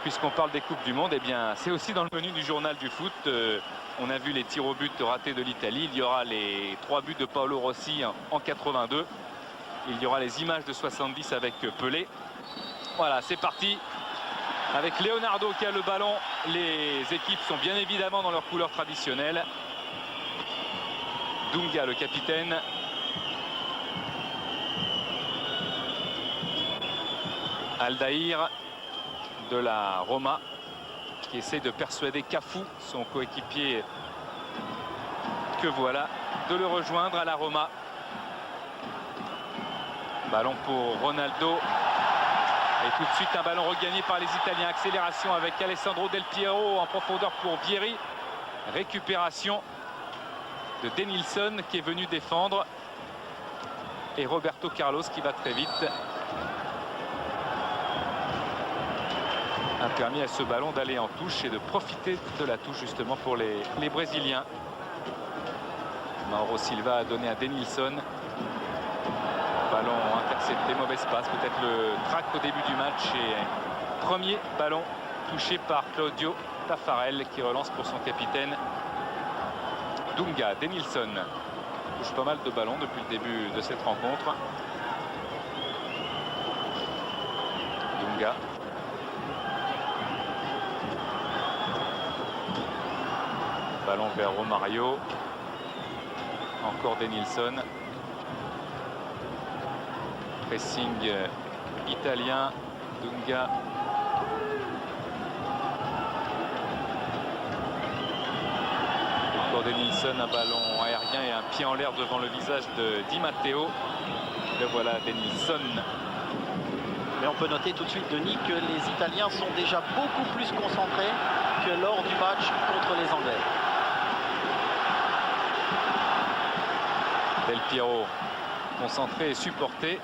puisqu'on parle des Coupes du Monde, eh bien, c'est aussi dans le menu du journal du foot. On a vu les tirs au but ratés de l'Italie. Il y aura les 3 buts de Paolo Rossi en 82. Il y aura les images de 70 avec Pelé. Voilà, c'est parti. Avec Leonardo qui a le ballon. Les équipes sont bien évidemment dans leurs couleurs traditionnelles. Dunga, le capitaine. Aldaïr de la Roma qui essaie de persuader Cafu, son coéquipier, que voilà, de le rejoindre à la Roma. Ballon pour Ronaldo. Et tout de suite un ballon regagné par les Italiens. Accélération avec Alessandro Del Piero en profondeur pour Vieri. Récupération de Denilson qui est venu défendre. Et Roberto Carlos qui va très vite. A permis à ce ballon d'aller en touche et de profiter de la touche justement pour les Brésiliens. Mauro Silva a donné à Denilson. Ballon intercepté, mauvaise passe, peut-être le trac au début du match. Et premier ballon touché par Claudio Taffarel qui relance pour son capitaine Dunga. Denilson touche pas mal de ballons depuis le début de cette rencontre. Dunga. Ballon vers Romario. Encore Denilson. Pressing italien. Dunga. Encore Denilson, un ballon aérien et un pied en l'air devant le visage de Di Matteo. Le voilà, Denilson. Mais on peut noter tout de suite, Denis, que les Italiens sont déjà beaucoup plus concentrés que lors du match contre les Anglais. Del Piero, concentré et supporté.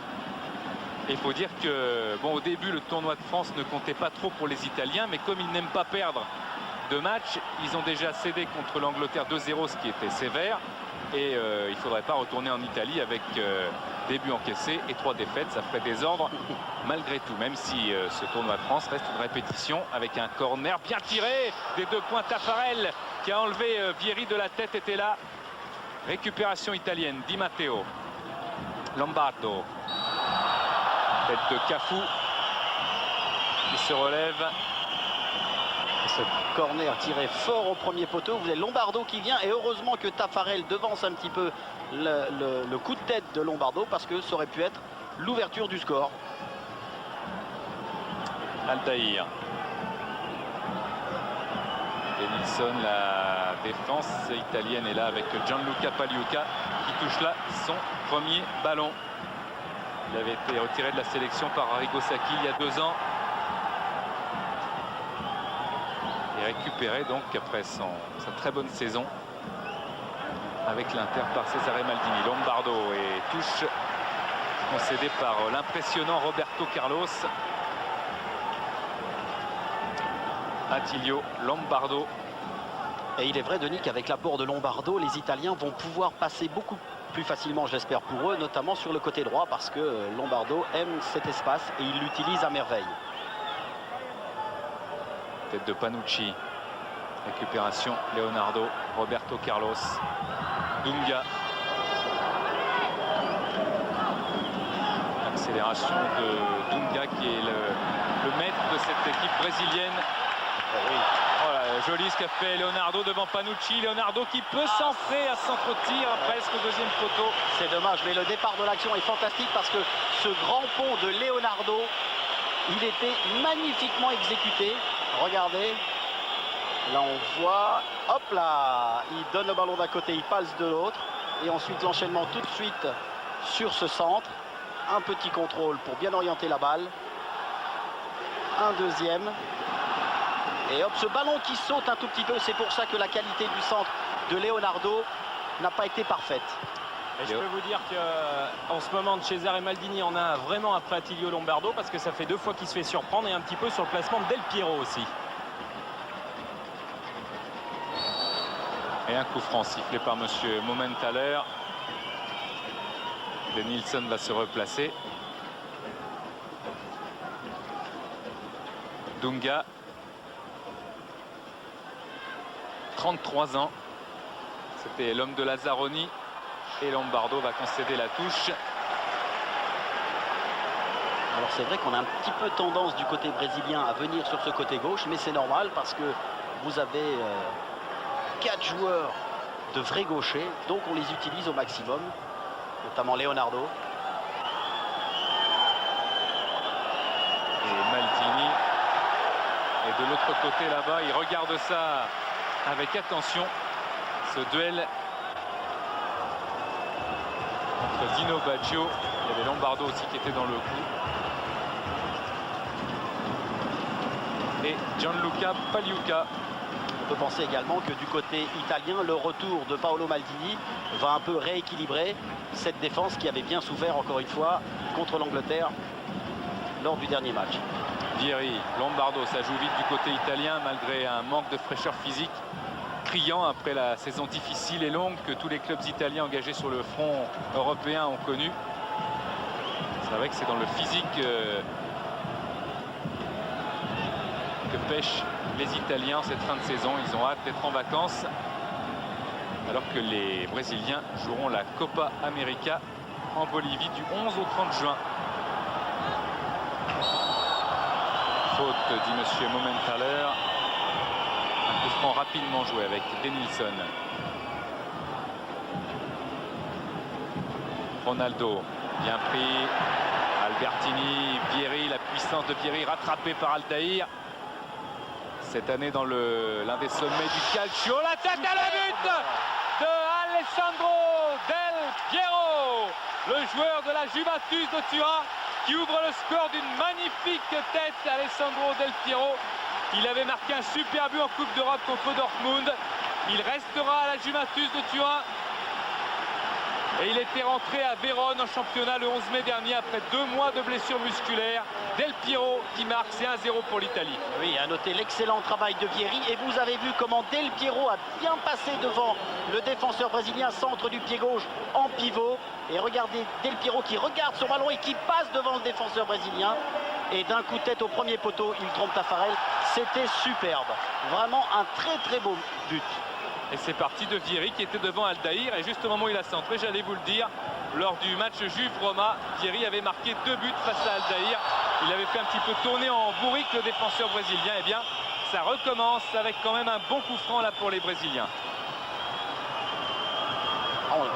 Et il faut dire que, bon, au début, le tournoi de France ne comptait pas trop pour les Italiens, mais comme ils n'aiment pas perdre de match, ils ont déjà cédé contre l'Angleterre 2-0, ce qui était sévère. Et il ne faudrait pas retourner en Italie avec des buts encaissés et 3 défaites. Ça ferait désordre malgré tout, même si ce tournoi de France reste une répétition avec un corner bien tiré. Des 2 points, Taffarel qui a enlevé Vieri de la tête était là. Récupération italienne, Di Matteo. Lombardo. Tête de Cafu qui se relève. Ce corner tiré fort au premier poteau. Vous avez Lombardo qui vient et heureusement que Taffarel devance un petit peu le coup de tête de Lombardo parce que ça aurait pu être l'ouverture du score. Aldaïr. Denilson, la défense italienne est là avec Gianluca Pagliuca qui touche là son premier ballon. Il avait été retiré de la sélection par Arrigo Sacchi il y a 2 ans. Et récupéré donc après sa très bonne saison avec l'Inter par Cesare Maldini. Lombardo et touche concédée par l'impressionnant Roberto Carlos. Attilio Lombardo. Et il est vrai, Denis, qu'avec l'apport de Lombardo, les Italiens vont pouvoir passer beaucoup plus facilement, je l'espère pour eux, notamment sur le côté droit, parce que Lombardo aime cet espace et il l'utilise à merveille. Tête de Panucci. Récupération Leonardo. Roberto Carlos. Dunga. Accélération de Dunga qui est le maître de cette équipe brésilienne. Oui. Voilà, joli ce qu'a fait Leonardo devant Panucci. Leonardo qui peut centrer à centre-tir presque au 2e poteau. C'est dommage, mais le départ de l'action est fantastique parce que ce grand pont de Leonardo, il était magnifiquement exécuté. Regardez, là on voit, hop là, il donne le ballon d'un côté, il passe de l'autre. Et ensuite l'enchaînement tout de suite sur ce centre. Un petit contrôle pour bien orienter la balle. Un deuxième. Et hop, ce ballon qui saute un tout petit peu, c'est pour ça que la qualité du centre de Leonardo n'a pas été parfaite. Et je peux vous dire qu'en ce moment, de Cesare Maldini en a vraiment après Attilio Lombardo parce que ça fait 2 fois qu'il se fait surprendre et un petit peu sur le placement de Del Piero aussi. Et un coup franc sifflé par monsieur Momenthaler. Denilson va se replacer. Dunga 33 ans. C'était l'homme de Lazzaroni. Et Lombardo va concéder la touche. Alors c'est vrai qu'on a un petit peu tendance du côté brésilien à venir sur ce côté gauche, mais c'est normal parce que vous avez 4 joueurs de vrais gauchers, donc on les utilise au maximum, notamment Leonardo. Et Maldini. Et de l'autre côté là-bas, il regarde ça avec attention. Ce duel entre Dino Baggio, il y avait Lombardo aussi qui était dans le coup, et Gianluca Pagliuca. On peut penser également que du côté italien, le retour de Paolo Maldini va un peu rééquilibrer cette défense qui avait bien souffert encore une fois contre l'Angleterre lors du dernier match. Vieri, Lombardo, ça joue vite du côté italien malgré un manque de fraîcheur physique criant après la saison difficile et longue que tous les clubs italiens engagés sur le front européen ont connu. C'est vrai que c'est dans le physique que pêchent les Italiens cette fin de saison. Ils ont hâte d'être en vacances alors que les Brésiliens joueront la Copa América en Bolivie du 11 au 30 juin. Faute, dit monsieur Momentaler. Un coup franc rapidement joué avec Denilson. Ronaldo, bien pris. Albertini, Vieri, la puissance de Vieri rattrapée par Aldair. Cette année dans l'un des sommets du calcio. La tête à la but de Alessandro Del Piero, le joueur de la Juventus de Turin, qui ouvre le score d'une magnifique tête. Alessandro Del Piero, il avait marqué un super but en Coupe d'Europe contre Dortmund. Il restera à la Juventus de Turin. Et il était rentré à Vérone en championnat le 11 mai dernier après 2 mois de blessure musculaire. Del Piero qui marque, c'est 1-0 pour l'Italie. Oui, à noter l'excellent travail de Vieri. Et vous avez vu comment Del Piero a bien passé devant le défenseur brésilien, centre du pied gauche en pivot. Et regardez Del Piero qui regarde son ballon et qui passe devant le défenseur brésilien. Et d'un coup de tête au premier poteau, il trompe Taffarel. C'était superbe. Vraiment un très très beau but. Et c'est parti de Vieri qui était devant Aldair. Et juste au moment où il a centré, j'allais vous le dire, lors du match Juve-Roma, Vieri avait marqué 2 buts face à Aldair. Il avait fait un petit peu tourner en bourrique le défenseur brésilien. Et bien, ça recommence avec quand même un bon coup franc là pour les Brésiliens.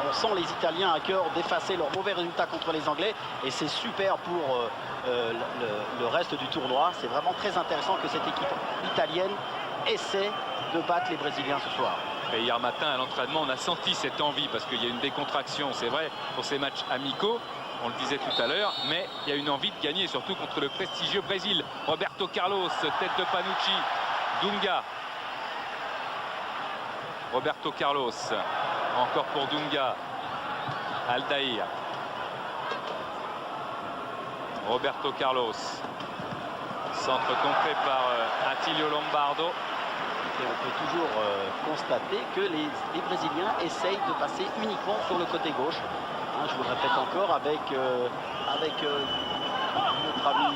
On sent les Italiens à cœur d'effacer leur mauvais résultat contre les Anglais. Et c'est super pour le reste du tournoi. C'est vraiment très intéressant que cette équipe italienne essaie de battre les Brésiliens ce soir. Et hier matin à l'entraînement, on a senti cette envie parce qu'il y a une décontraction, c'est vrai, pour ces matchs amicaux. On le disait tout à l'heure, mais il y a une envie de gagner, surtout contre le prestigieux Brésil. Roberto Carlos, tête de Panucci, Dunga. Roberto Carlos, encore pour Dunga. Aldair. Roberto Carlos. Centre contré par Attilio Lombardo. Et on peut toujours constater que les Brésiliens essayent de passer uniquement sur le côté gauche. Hein, je vous le répète encore avec notre ami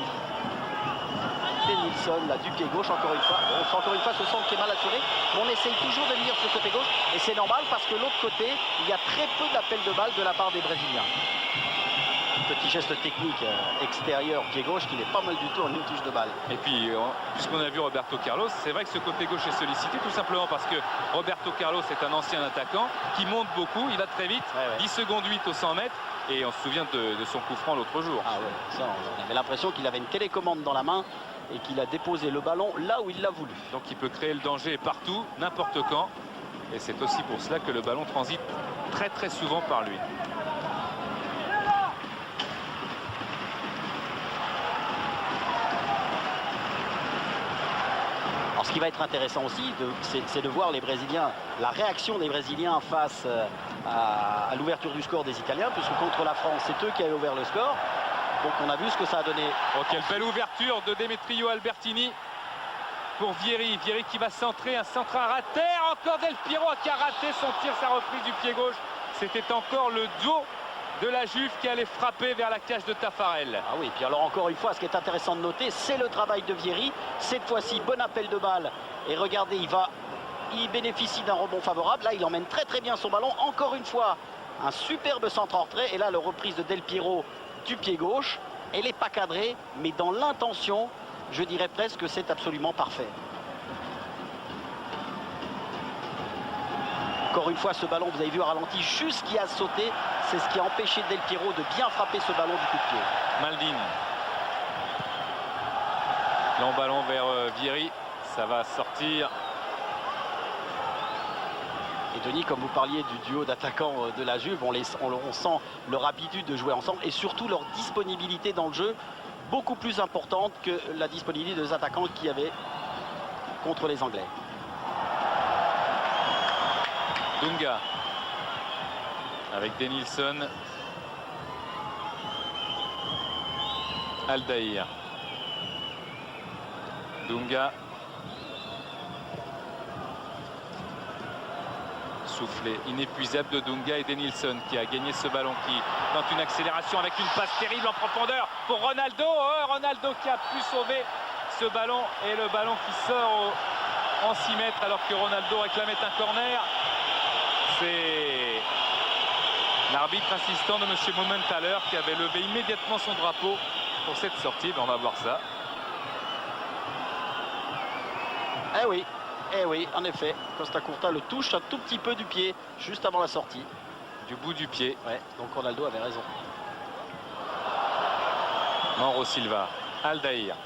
Denilson là, du pied gauche, encore une fois. Bon, encore une fois, ce centre qui est mal assuré. Mais on essaye toujours de venir sur le côté gauche. Et c'est normal parce que l'autre côté, il y a très peu d'appels de balles de la part des Brésiliens. Petit geste technique extérieur pied gauche qui n'est pas mal du tout en une touche de balle. Et puis puisqu'on a vu Roberto Carlos, c'est vrai que ce côté gauche est sollicité tout simplement parce que Roberto Carlos est un ancien attaquant qui monte beaucoup, il va très vite, 10 secondes 8 au 100 mètres et on se souvient de son coup franc l'autre jour. Ah ouais, ça, on avait l'impression qu'il avait une télécommande dans la main et qu'il a déposé le ballon là où il l'a voulu. Donc il peut créer le danger partout, n'importe quand, et c'est aussi pour cela que le ballon transite très très souvent par lui. Ce qui va être intéressant aussi, c'est de voir les Brésiliens, la réaction des Brésiliens face à l'ouverture du score des Italiens, puisque contre la France, c'est eux qui avaient ouvert le score. Donc on a vu ce que ça a donné. Oh, quelle belle ouverture de Demetrio Albertini pour Vieri. Vieri qui va centrer, un centre à rater. Encore Del Piero qui a raté son tir, sa reprise du pied gauche. C'était encore le dos de la Juve qui allait frapper vers la cage de Taffarel. Ah oui, puis alors encore une fois, ce qui est intéressant de noter, c'est le travail de Vieri. Cette fois-ci, bon appel de balle. Et regardez, il va il bénéficie d'un rebond favorable. Là, il emmène très bien son ballon. Encore une fois, un superbe centre en retrait. Et là, le reprise de Del Piero du pied gauche. Elle n'est pas cadrée, mais dans l'intention, je dirais presque que c'est absolument parfait. Encore une fois, ce ballon, vous avez vu au ralenti, juste qui a sauté, c'est ce qui a empêché Del Piero de bien frapper ce ballon du coup de pied. Maldini. Long ballon vers Vieri. Ça va sortir. Et Denis, comme vous parliez du duo d'attaquants de la Juve, on sent leur habitude de jouer ensemble et surtout leur disponibilité dans le jeu beaucoup plus importante que la disponibilité des attaquants qu'il y avait contre les Anglais. Dunga avec Denilson. Aldaïr. Dunga. Soufflé inépuisable de Dunga et Denilson qui a gagné ce ballon, qui tente une accélération avec une passe terrible en profondeur pour Ronaldo. Ronaldo qui a pu sauver ce ballon et le ballon qui sort en 6 mètres alors que Ronaldo réclamait un corner. C'est l'arbitre assistant de M. Momenthaler qui avait levé immédiatement son drapeau pour cette sortie. On va voir ça. Eh oui, en effet, Costa Curta le touche un tout petit peu du pied, juste avant la sortie. Du bout du pied. Ouais, donc Ronaldo avait raison. Mauro Silva, Aldaïr.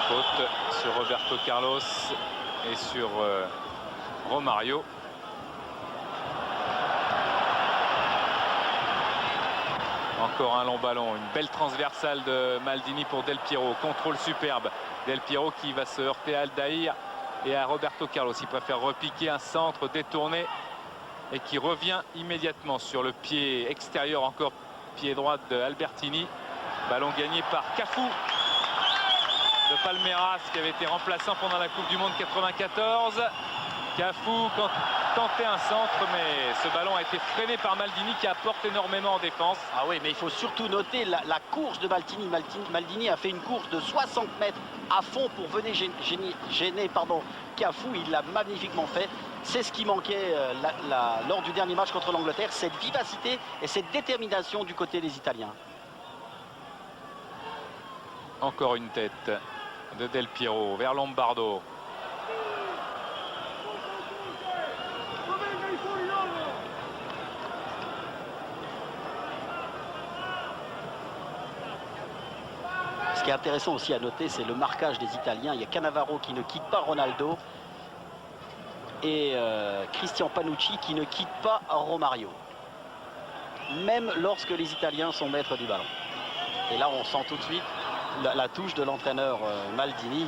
Faute sur Roberto Carlos et sur Romario. Encore un long ballon, une belle transversale de Maldini pour Del Piero. Contrôle superbe. Del Piero qui va se heurter à Aldaïr et à Roberto Carlos. Il préfère repiquer un centre détourné et qui revient immédiatement sur le pied extérieur, encore pied droit de Albertini. Ballon gagné par Cafu de Palmeiras qui avait été remplaçant pendant la Coupe du Monde 94. Cafu tentait un centre, mais ce ballon a été freiné par Maldini qui apporte énormément en défense. Ah oui, mais il faut surtout noter la course de Maldini. Maldini a fait une course de 60 mètres à fond pour venir gêner Cafu. Il l'a magnifiquement fait. C'est ce qui manquait lors du dernier match contre l'Angleterre, cette vivacité et cette détermination du côté des Italiens. Encore une tête de Del Piero vers Lombardo. Ce qui est intéressant aussi à noter, c'est le marquage des Italiens. Il y a Cannavaro qui ne quitte pas Ronaldo et Christian Panucci qui ne quitte pas Romario. Même lorsque les Italiens sont maîtres du ballon. Et là, on sent tout de suite la touche de l'entraîneur Maldini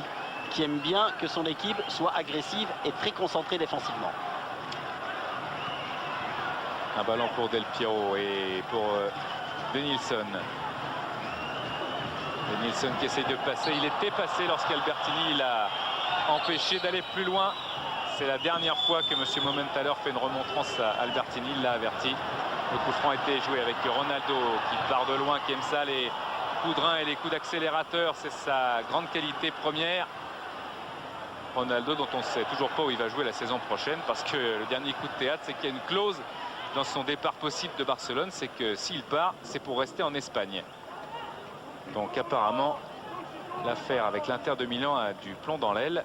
qui aime bien que son équipe soit agressive et très concentrée défensivement. Un ballon pour Del Piero et pour Denilson. Denilson qui essaye de passer. Il était passé lorsqu'Albertini l'a empêché d'aller plus loin. C'est la dernière fois que M. Momenthaler fait une remontrance à Albertini. Il l'a averti. Le coup franc a été joué avec Ronaldo qui part de loin, qui aime ça, les coups de rein et les coups d'accélérateur. C'est sa grande qualité première. Ronaldo dont on ne sait toujours pas où il va jouer la saison prochaine parce que le dernier coup de théâtre, c'est qu'il y a une clause dans son départ possible de Barcelone. C'est que s'il part, c'est pour rester en Espagne. Donc apparemment, l'affaire avec l'Inter de Milan a du plomb dans l'aile.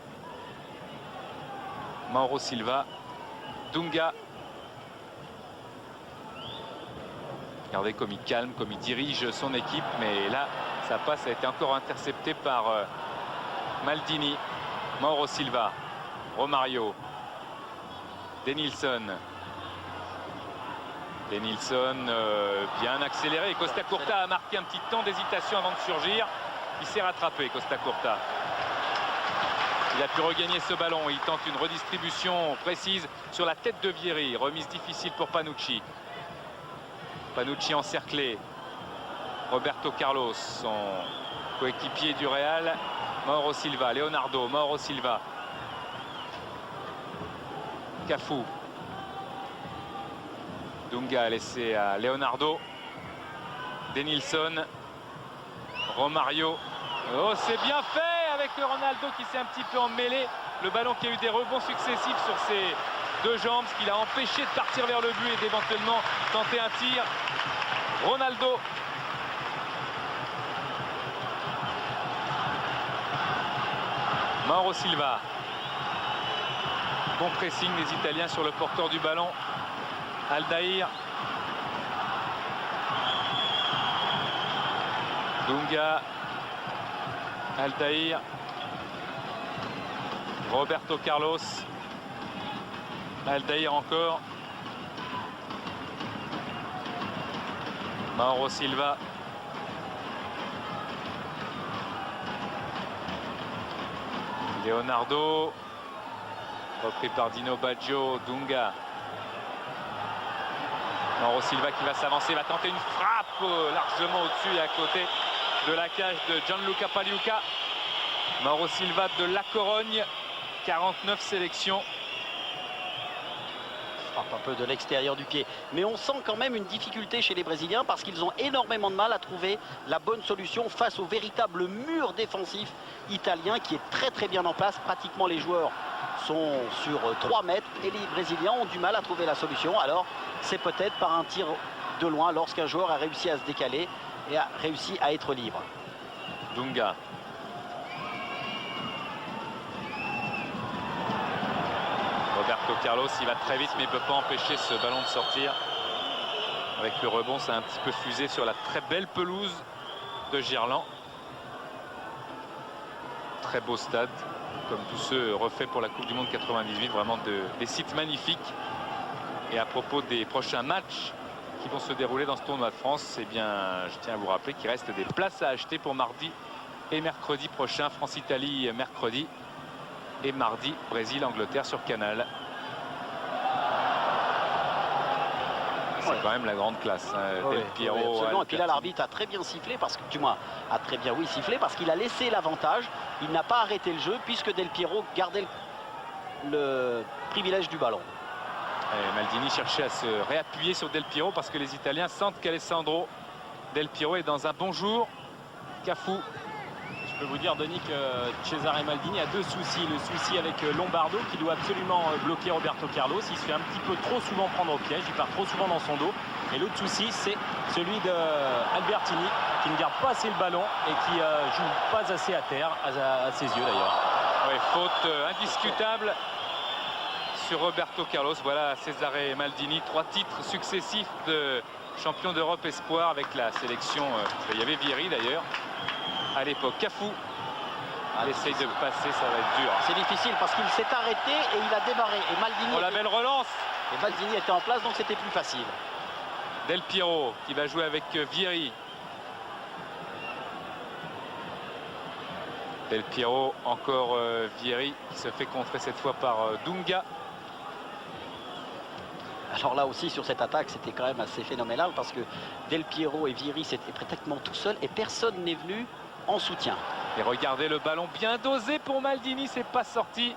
Mauro Silva, Dunga. Regardez comme il calme, comme il dirige son équipe. Mais là, sa passe a été encore interceptée par Maldini. Mauro Silva, Romario, Denilson. Denilson bien accéléré. Costa Curta a marqué un petit temps d'hésitation avant de surgir. Il s'est rattrapé, Costa Curta. Il a pu regagner ce ballon. Il tente une redistribution précise sur la tête de Vieri. Remise difficile pour Panucci. Panucci encerclé. Roberto Carlos, son coéquipier du Real. Mauro Silva, Leonardo, Mauro Silva. Cafu. Dunga a laissé à Leonardo. Denilson. Romario. Oh, c'est bien fait avec le Ronaldo qui s'est un petit peu emmêlé. Le ballon qui a eu des rebonds successifs sur ses deux jambes, ce qui l'a empêché de partir vers le but et d'éventuellement tenter un tir. Ronaldo. Mauro Silva. Bon pressing des Italiens sur le porteur du ballon. Aldair. Dunga. Aldair. Roberto Carlos. Aldair encore. Mauro Silva. Leonardo. Repris par Dino Baggio. Dunga. Mauro Silva qui va s'avancer, va tenter une frappe largement au-dessus et à côté de la cage de Gianluca Pagliuca. Mauro Silva de La Corogne, 49 sélections. Frappe un peu de l'extérieur du pied. Mais on sent quand même une difficulté chez les Brésiliens parce qu'ils ont énormément de mal à trouver la bonne solution face au véritable mur défensif italien qui est très bien en place. Pratiquement les joueurs sont sur 3 mètres et les Brésiliens ont du mal à trouver la solution. Alors c'est peut-être par un tir de loin lorsqu'un joueur a réussi à se décaler et a réussi à être libre. Dunga. Roberto Carlos, il va très vite mais il ne peut pas empêcher ce ballon de sortir. Avec le rebond, ça a un petit peu fusé sur la très belle pelouse de Girland. Très beau stade, comme tous ceux refaits pour la Coupe du Monde 98, vraiment des sites magnifiques. Et à propos des prochains matchs qui vont se dérouler dans ce tournoi de France, eh bien, je tiens à vous rappeler qu'il reste des places à acheter pour mardi et mercredi prochain. France-Italie mercredi et mardi Brésil-Angleterre sur Canal. C'est quand même la grande classe. Del Piero. Absolument. Et puis là, l'arbitre a très bien sifflé, parce que, du moins, a très bien sifflé, parce qu'il a laissé l'avantage. Il n'a pas arrêté le jeu, puisque Del Piero gardait le privilège du ballon. Et Maldini cherchait à se réappuyer sur Del Piero, parce que les Italiens sentent qu'Alessandro Del Piero est dans un bon jour. Cafu. Je peux vous dire, Denis, que Cesare Maldini a deux soucis. Le souci avec Lombardo qui doit absolument bloquer Roberto Carlos. Il se fait un petit peu trop souvent prendre au piège. Il part trop souvent dans son dos. Et l'autre souci, c'est celui d'Albertini qui ne garde pas assez le ballon et qui joue pas assez à terre, à ses yeux d'ailleurs. Oui, faute indiscutable sur Roberto Carlos. Voilà Cesare Maldini. 3 titres successifs de champion d'Europe espoir avec la sélection. Il y avait Vieri d'ailleurs. À l'époque, Cafu, elle essaye de passer, ça va être dur. C'est difficile parce qu'il s'est arrêté et il a démarré. Et Maldini. Oh, la belle relance. Et Maldini était en place, donc c'était plus facile. Del Piero qui va jouer avec Vieri. Del Piero, encore Vieri qui se fait contrer cette fois par Dunga. Alors là aussi sur cette attaque c'était quand même assez phénoménal parce que Del Piero et Vieri c'était pratiquement tout seul et personne n'est venu en soutien. Et regardez le ballon bien dosé pour Maldini, c'est pas sorti.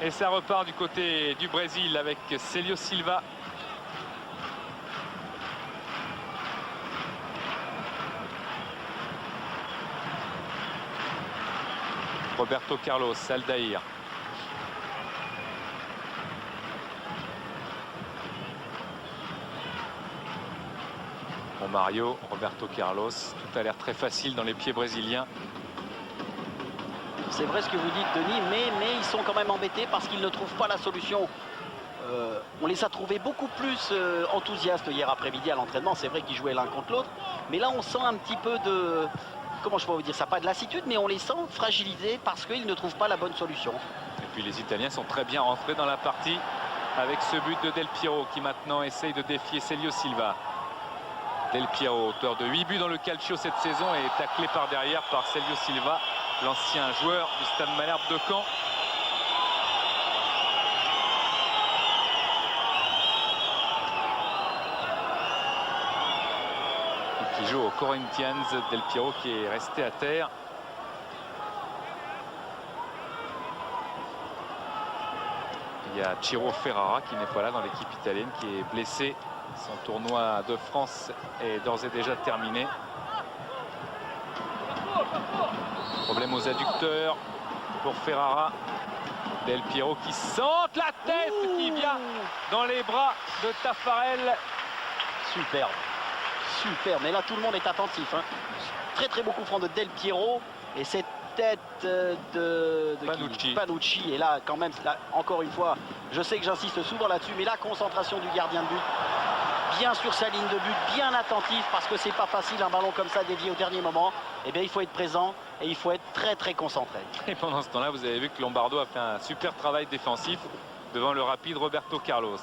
Et ça repart du côté du Brésil avec Célio Silva. Roberto Carlos, Aldair. Mario, Roberto Carlos, tout a l'air très facile dans les pieds brésiliens. C'est vrai ce que vous dites Denis, mais ils sont quand même embêtés parce qu'ils ne trouvent pas la solution. On les a trouvés beaucoup plus enthousiastes hier après-midi à l'entraînement. C'est vrai qu'ils jouaient l'un contre l'autre, mais là on sent un petit peu de, comment je peux vous dire ça, pas de lassitude, mais on les sent fragilisés parce qu'ils ne trouvent pas la bonne solution. Et puis les Italiens sont très bien rentrés dans la partie avec ce but de Del Piero qui maintenant essaye de défier Célio Silva. Del Piero, auteur de 8 buts dans le calcio cette saison, est taclé par derrière par Célio Silva, l'ancien joueur du Stade Malherbe de Caen. Et qui joue au Corinthians. Del Piero qui est resté à terre. Il y a Ciro Ferrara qui n'est pas là dans l'équipe italienne, qui est blessé. Son tournoi de France est d'ores et déjà terminé. Problème aux adducteurs pour Ferrara. Del Piero qui sente la tête qui vient dans les bras de Taffarel. Superbe. Superbe. Mais là, tout le monde est attentif. Hein. Très très beau coup franc de Del Piero. Et cette tête de Panucci. Panucci. Et là, quand même, là, encore une fois, je sais que j'insiste souvent là-dessus, mais la concentration du gardien de but, bien sur sa ligne de but, bien attentif, parce que c'est pas facile un ballon comme ça dévié au dernier moment. Eh bien, il faut être présent et il faut être très très concentré. Et pendant ce temps-là, vous avez vu que Lombardo a fait un super travail défensif devant le rapide Roberto Carlos.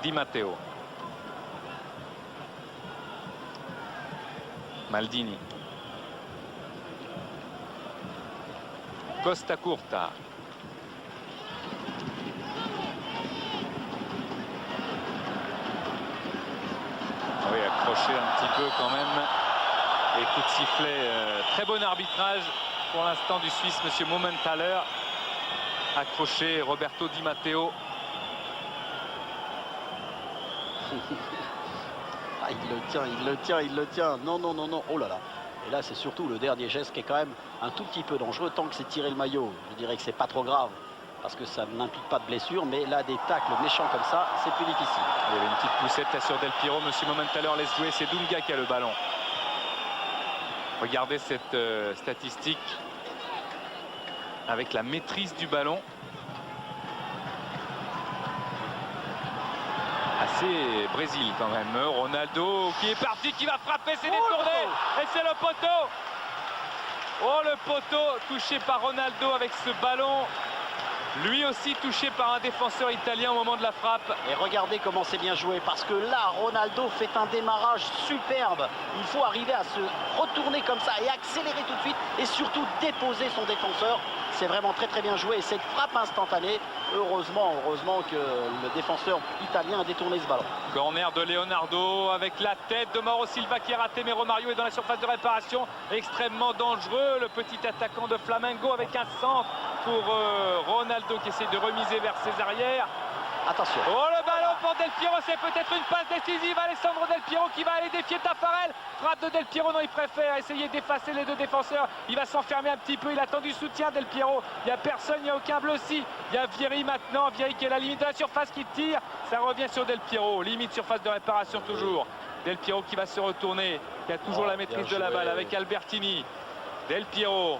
Di Matteo. Maldini. Costa Curta. Oui, accroché un petit peu quand même. Et coup de sifflet. Très bon arbitrage pour l'instant du Suisse, monsieur Momentaler. Accroché Roberto Di Matteo. Ah, il le tient, il le tient, il le tient. Non, non, non, non. Oh là là. Et là, c'est surtout le dernier geste qui est quand même un tout petit peu dangereux. Tant que c'est tirer le maillot, je dirais que c'est pas trop grave. Parce que ça n'implique pas de blessure. Mais là, des tacles méchants comme ça, c'est plus difficile. Il y avait une petite poussette là sur Del Piero. Monsieur Momentaler laisse jouer. C'est Dunga qui a le ballon. Regardez cette statistique avec la maîtrise du ballon. Assez Brésil quand même. Ronaldo qui est parti, qui va frapper, c'est détourné. Et c'est le poteau. Oh, le poteau touché par Ronaldo avec ce ballon. Lui aussi touché par un défenseur italien au moment de la frappe. Et regardez comment c'est bien joué, parce que là, Ronaldo fait un démarrage superbe. Il faut arriver à se retourner comme ça et accélérer tout de suite et surtout déposer son défenseur. C'est vraiment très très bien joué. Et cette frappe instantanée, heureusement que le défenseur italien a détourné ce ballon. Corner de Leonardo avec la tête de Mauro Silva qui est raté, mais Romario est dans la surface de réparation. Extrêmement dangereux, le petit attaquant de Flamengo avec un centre pour Ronaldo qui essaie de remiser vers ses arrières. Attention. Oh, le ballon pour Del Piero, c'est peut-être une passe décisive. Alessandro Del Piero qui va aller défier Taffarel. Frappe de Del Piero, non, il préfère essayer d'effacer les deux défenseurs. Il va s'enfermer un petit peu, il attend du soutien Del Piero. Il n'y a personne, il n'y a aucun bleu-ci. Il y a Vieri maintenant, Vieri qui est à la limite de la surface qui tire. Ça revient sur Del Piero, limite surface de réparation toujours. Del Piero qui va se retourner, qui a toujours la maîtrise de la balle avec Albertini. Del Piero.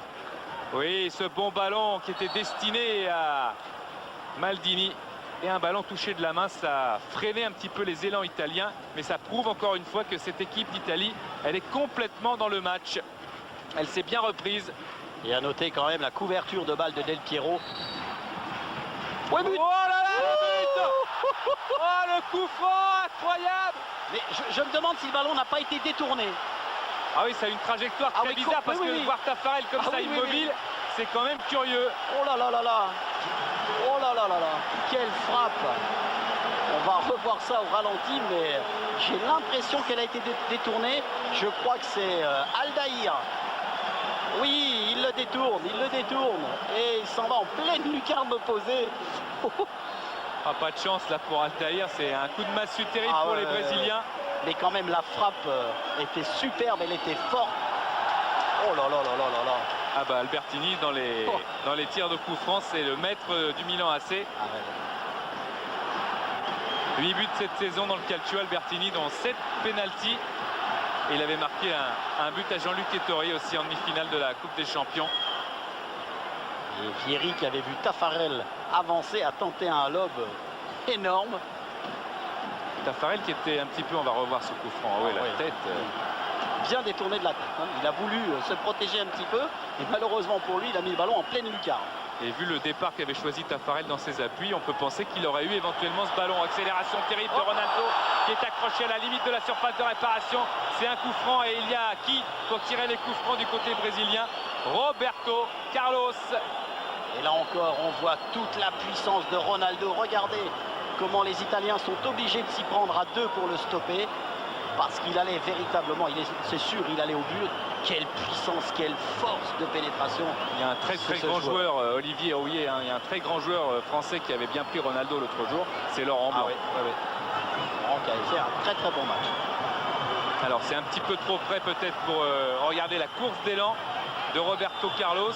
Oui, ce bon ballon qui était destiné à Maldini. Et un ballon touché de la main, ça a freiné un petit peu les élans italiens. Mais ça prouve encore une fois que cette équipe d'Italie, elle est complètement dans le match. Elle s'est bien reprise. Et à noter quand même la couverture de balle de Del Piero. Ouais, but. Oh là là, le but. Oh, le coup franc, incroyable. Mais je me demande si le ballon n'a pas été détourné. Ah oui, ça a une trajectoire très bizarre parce que voir Taffarel comme ça immobile, c'est quand même curieux. Oh là là là là. Oh là là là là. Quelle frappe. On va revoir ça au ralenti, mais j'ai l'impression qu'elle a été détournée. Je crois que c'est Aldaïr. Oui, il le détourne. Et il s'en va en pleine lucarne opposée. Ah, pas de chance là pour Aldaïr, c'est un coup de massue terrible pour les Brésiliens. Mais quand même, la frappe était superbe, elle était forte. Oh là là là là là là. Ah bah Albertini dans les tirs de coup franc, c'est le maître du Milan AC. 8 buts cette saison dans le Calcio, Albertini, dont 7 pénaltys. Et il avait marqué un but à Jean-Luc Ettori aussi en demi-finale de la Coupe des Champions. Et Vieri qui avait vu Taffarel avancer a tenté un lob énorme. Taffarel qui était un petit peu, on va revoir ce coup franc. Oui, la tête. Bien détourné de la tête. Hein. Il a voulu se protéger un petit peu. Et malheureusement pour lui, il a mis le ballon en pleine lucarne. Et vu le départ qu'avait choisi Taffarel dans ses appuis, on peut penser qu'il aurait eu éventuellement ce ballon. Accélération terrible de Ronaldo qui est accroché à la limite de la surface de réparation. C'est un coup franc et il y a qui pour tirer les coups francs du côté brésilien? Roberto Carlos. Et là encore, on voit toute la puissance de Ronaldo. Regardez comment les Italiens sont obligés de s'y prendre à deux pour le stopper. Parce qu'il allait véritablement, c'est sûr, il allait au but. Quelle puissance, quelle force de pénétration. Il y a un très grand joueur, Olivier Rouillet, hein, il y a un très grand joueur français qui avait bien pris Ronaldo l'autre jour, c'est Laurent Blanc. Laurent qui avait fait un très bon match. Alors c'est un petit peu trop près peut-être pour regarder la course d'élan. de Roberto Carlos.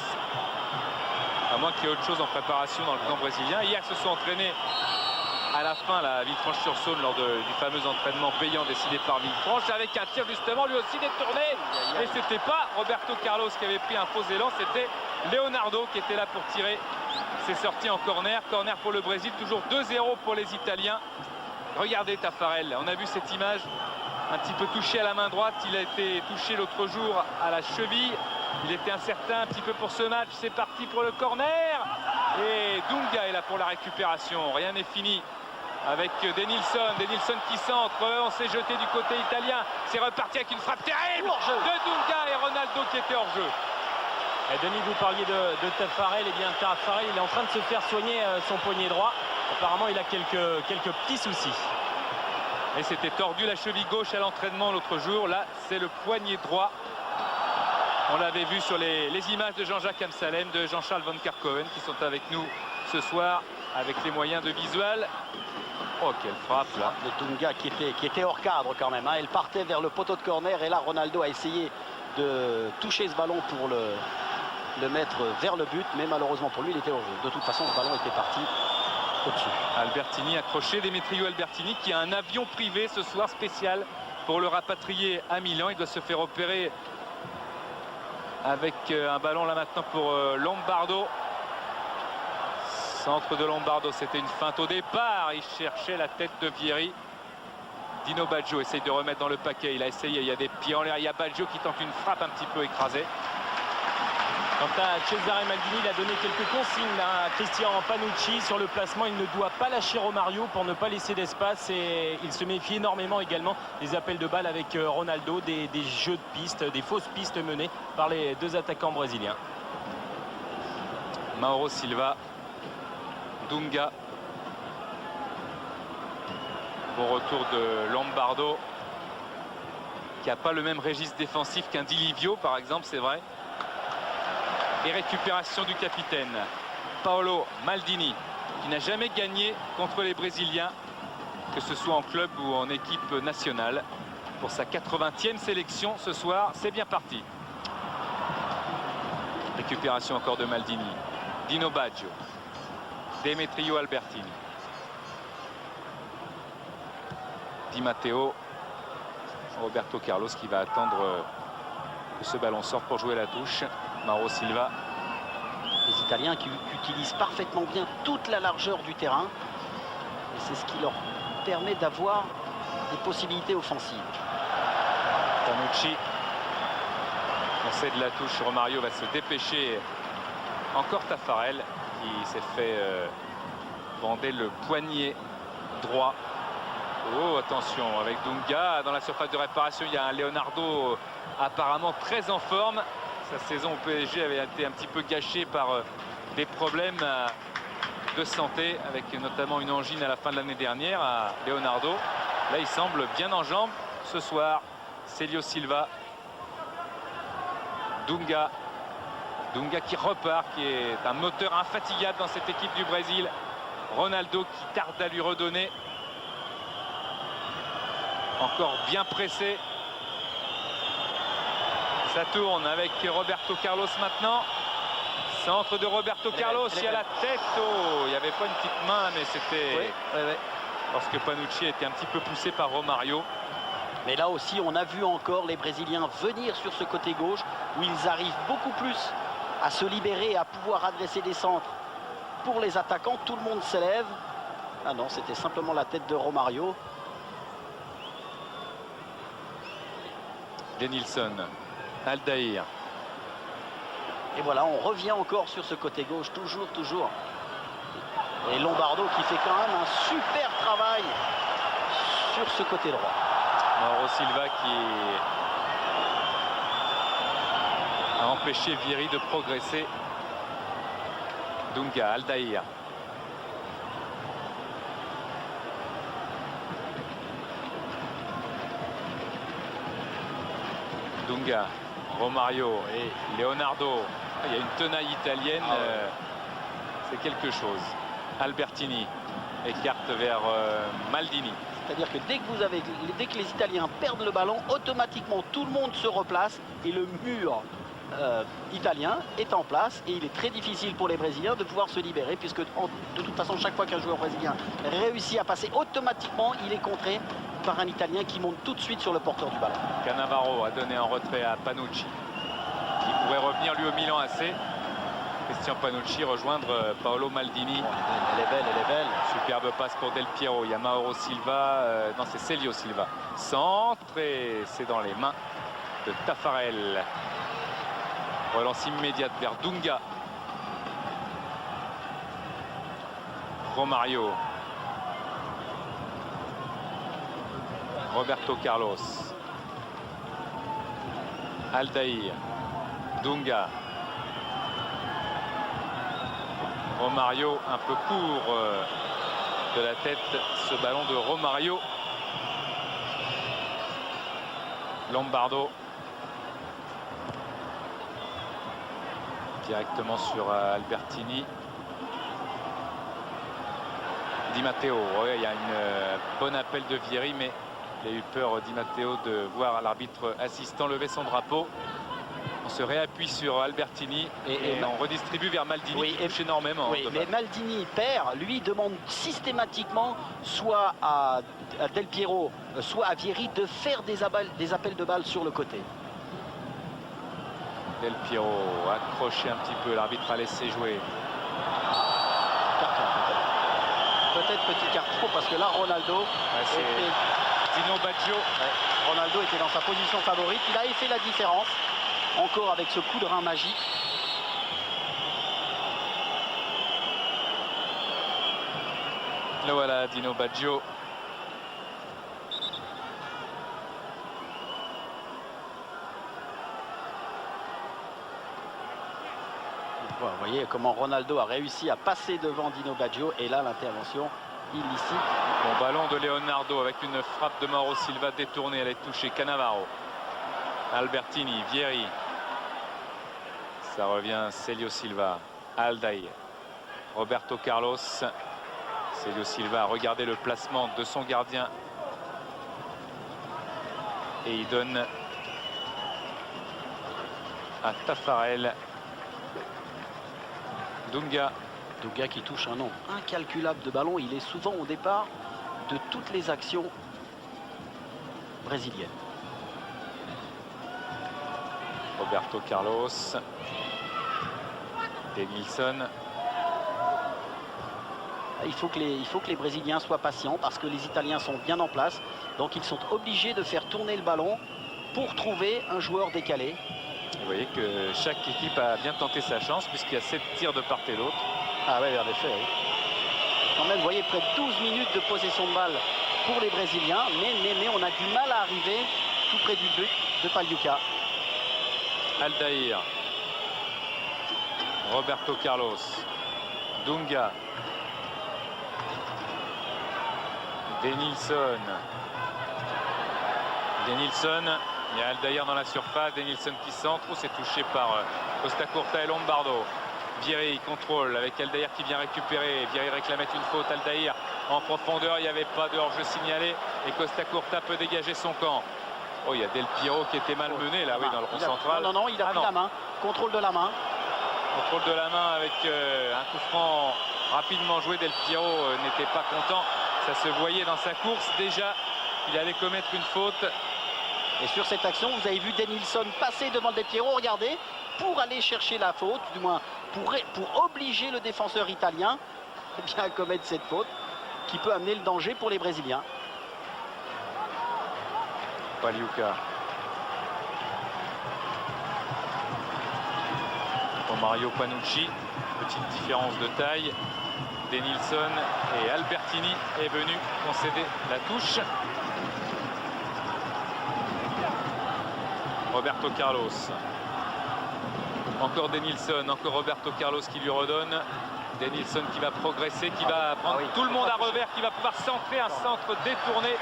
À moins qu'il y ait autre chose en préparation dans le camp brésilien. Hier, ils se sont entraînés à la fin, la Villefranche-sur-Saône, lors du fameux entraînement payant décidé par Villefranche, avec un tir justement lui aussi détourné. Et c'était pas Roberto Carlos qui avait pris un faux élan, c'était Leonardo qui était là pour tirer. C'est sorti en corner. Corner pour le Brésil, toujours 2-0 pour les Italiens. Regardez Taffarel, on a vu cette image, un petit peu touché à la main droite. Il a été touché l'autre jour à la cheville. Il était incertain un petit peu pour ce match. C'est parti pour le corner. Et Dunga est là pour la récupération. Rien n'est fini avec Denilson. Denilson qui centre. On s'est jeté du côté italien. C'est reparti avec une frappe terrible de Dunga et Ronaldo qui était hors jeu. Et Denis, vous parliez de Taffarel. Eh bien, Taffarel, il est en train de se faire soigner son poignet droit. Apparemment, il a quelques petits soucis. Et c'était tordu la cheville gauche à l'entraînement l'autre jour. Là, c'est le poignet droit. On l'avait vu sur les images de Jean-Jacques Amsalem, de Jean-Charles Van Kerkhoven qui sont avec nous ce soir avec les moyens de visuel. Oh, quelle frappe là. De Dunga qui était hors cadre quand même. Hein. Elle partait vers le poteau de corner et là Ronaldo a essayé de toucher ce ballon pour le mettre vers le but. Mais malheureusement pour lui, il était hors jeu. De toute façon, le ballon était parti au-dessus. Albertini accroché, Demetrio Albertini qui a un avion privé ce soir spécial pour le rapatrier à Milan. Il doit se faire opérer avec un ballon là maintenant pour Lombardo. Centre de Lombardo, c'était une feinte au départ. Il cherchait la tête de Vieri. Dino Baggio essaye de remettre dans le paquet. Il a essayé, il y a des pieds en l'air. Il y a Baggio qui tente une frappe un petit peu écrasée. Quant à Cesare Maldini, il a donné quelques consignes à Christian Panucci sur le placement. Il ne doit pas lâcher Romario pour ne pas laisser d'espace et il se méfie énormément également des appels de balles avec Ronaldo, des jeux de pistes, des fausses pistes menées par les deux attaquants brésiliens. Mauro Silva, Dunga. Bon retour de Lombardo qui n'a pas le même registre défensif qu'un Di Livio par exemple, c'est vrai. Et récupération du capitaine Paolo Maldini qui n'a jamais gagné contre les Brésiliens, que ce soit en club ou en équipe nationale. Pour sa 80e sélection ce soir, c'est bien parti. Récupération encore de Maldini. Dino Baggio. Demetrio Albertini. Di Matteo. Roberto Carlos qui va attendre que ce ballon sorte pour jouer la touche. Mauro Silva. Les Italiens qui utilisent parfaitement bien toute la largeur du terrain. Et c'est ce qui leur permet d'avoir des possibilités offensives. Panucci. On cède la touche. Romario va se dépêcher. Encore Taffarel qui s'est fait bander le poignet droit. Oh, attention avec Dunga. Dans la surface de réparation, il y a un Leonardo apparemment très en forme. Sa saison au PSG avait été un petit peu gâchée par des problèmes de santé, avec notamment une angine à la fin de l'année dernière à Leonardo. Là, il semble bien en jambes ce soir. Célio Silva. Dunga. Dunga qui repart, qui est un moteur infatigable dans cette équipe du Brésil. Ronaldo qui tarde à lui redonner. Encore bien pressé. Ça tourne avec Roberto Carlos maintenant. Centre de Roberto Carlos, il y a la tête. Oh, il n'y avait pas une petite main, mais c'était parce que Panucci était un petit peu poussé par Romario. Mais là aussi, on a vu encore les Brésiliens venir sur ce côté gauche où ils arrivent beaucoup plus à se libérer, à pouvoir adresser des centres pour les attaquants. Tout le monde s'élève. Ah non, c'était simplement la tête de Romario. Denilson. Aldaïr. Et voilà, on revient encore sur ce côté gauche, toujours. Et Lombardo qui fait quand même un super travail sur ce côté droit. Mauro Silva qui a empêché Vieri de progresser. Dunga, Aldaïr. Dunga, Romario et Leonardo. Il y a une tenaille italienne, c'est quelque chose. Albertini écarte vers Maldini. C'est-à-dire que dès que les Italiens perdent le ballon, automatiquement tout le monde se replace et le mur italien est en place et il est très difficile pour les Brésiliens de pouvoir se libérer puisque de toute façon chaque fois qu'un joueur brésilien réussit à passer automatiquement il est contré par un Italien qui monte tout de suite sur le porteur du ballon. Cannavaro a donné un retrait à Panucci qui pourrait revenir lui au Milan AC. Christian Panucci rejoindre Paolo Maldini. Elle est belle, elle est belle. Superbe passe pour Del Piero. Il y a Mauro Silva. Non, c'est Celio Silva. Centre et c'est dans les mains de Taffarel. Relance immédiate vers Dunga. Romario. Roberto Carlos. Aldair. Dunga. Romario un peu court de la tête, ce ballon de Romario. Lombardo directement sur Albertini. Di Matteo, ouais, il y a une bon appel de Vieri, mais il a eu peur Di Matteo de voir l'arbitre assistant lever son drapeau. On se réappuie sur Albertini et on redistribue vers Maldini, oui, qui touche énormément. Oui, mais Maldini perd, lui demande systématiquement soit à Del Piero, soit à Vieri de faire des appels de balles sur le côté. Del Piero accroché un petit peu, l'arbitre a laissé jouer. Carton peut-être petit carton parce que là Ronaldo Dino Baggio. Ronaldo était dans sa position favorite, il a fait la différence. Encore avec ce coup de rein magique. Le voilà, Dino Baggio. Vous voyez comment Ronaldo a réussi à passer devant Dino Baggio et là l'intervention illicite. Bon ballon de Leonardo avec une frappe de Mauro Silva détournée, elle est touchée. Cannavaro. Albertini, Vieri. Ça revient Celio Silva, Aldair, Roberto Carlos. Celio Silva a regardé le placement de son gardien. Et il donne à Taffarel. Dunga. Dunga qui touche un nombre incalculable de ballons. Il est souvent au départ de toutes les actions brésiliennes. Roberto Carlos. Denilson. Il faut que les Brésiliens soient patients parce que les Italiens sont bien en place. Donc ils sont obligés de faire tourner le ballon pour trouver un joueur décalé. Vous voyez que chaque équipe a bien tenté sa chance puisqu'il y a 7 tirs de part et d'autre. Ah oui, en effet. Oui. Quand même, vous voyez, près de 12 minutes de possession de balle pour les Brésiliens. Mais on a du mal à arriver tout près du but de Pagliuca. Aldair. Roberto Carlos. Dunga. Denilson. Il y a Aldair dans la surface. Denilson qui centre. C'est touché par Costa Curta et Lombardo. Vieri contrôle avec Aldair qui vient récupérer. Vieri réclamait une faute. Aldair en profondeur. Il n'y avait pas de hors-jeu signalé. Et Costa Curta peut dégager son camp. Oh, il y a Del Piero qui était malmené là, oui, dans le rond central. Non, il a pris la main. Contrôle de la main. Contrôle de la main avec un coup franc rapidement joué. Del Piero n'était pas content. Ça se voyait dans sa course. Déjà, il allait commettre une faute. Et sur cette action, vous avez vu Denilson passer devant Del Piero, regardez, pour aller chercher la faute, du moins pour obliger le défenseur italien à commettre cette faute qui peut amener le danger pour les Brésiliens. Pagliuca. Mario Panucci, petite différence de taille. Denilson et Albertini est venu concéder la touche. Roberto Carlos. Encore Denilson, encore Roberto Carlos qui lui redonne. Denilson qui va progresser, qui va prendre tout le monde à revers, qui va pouvoir centrer un centre détourné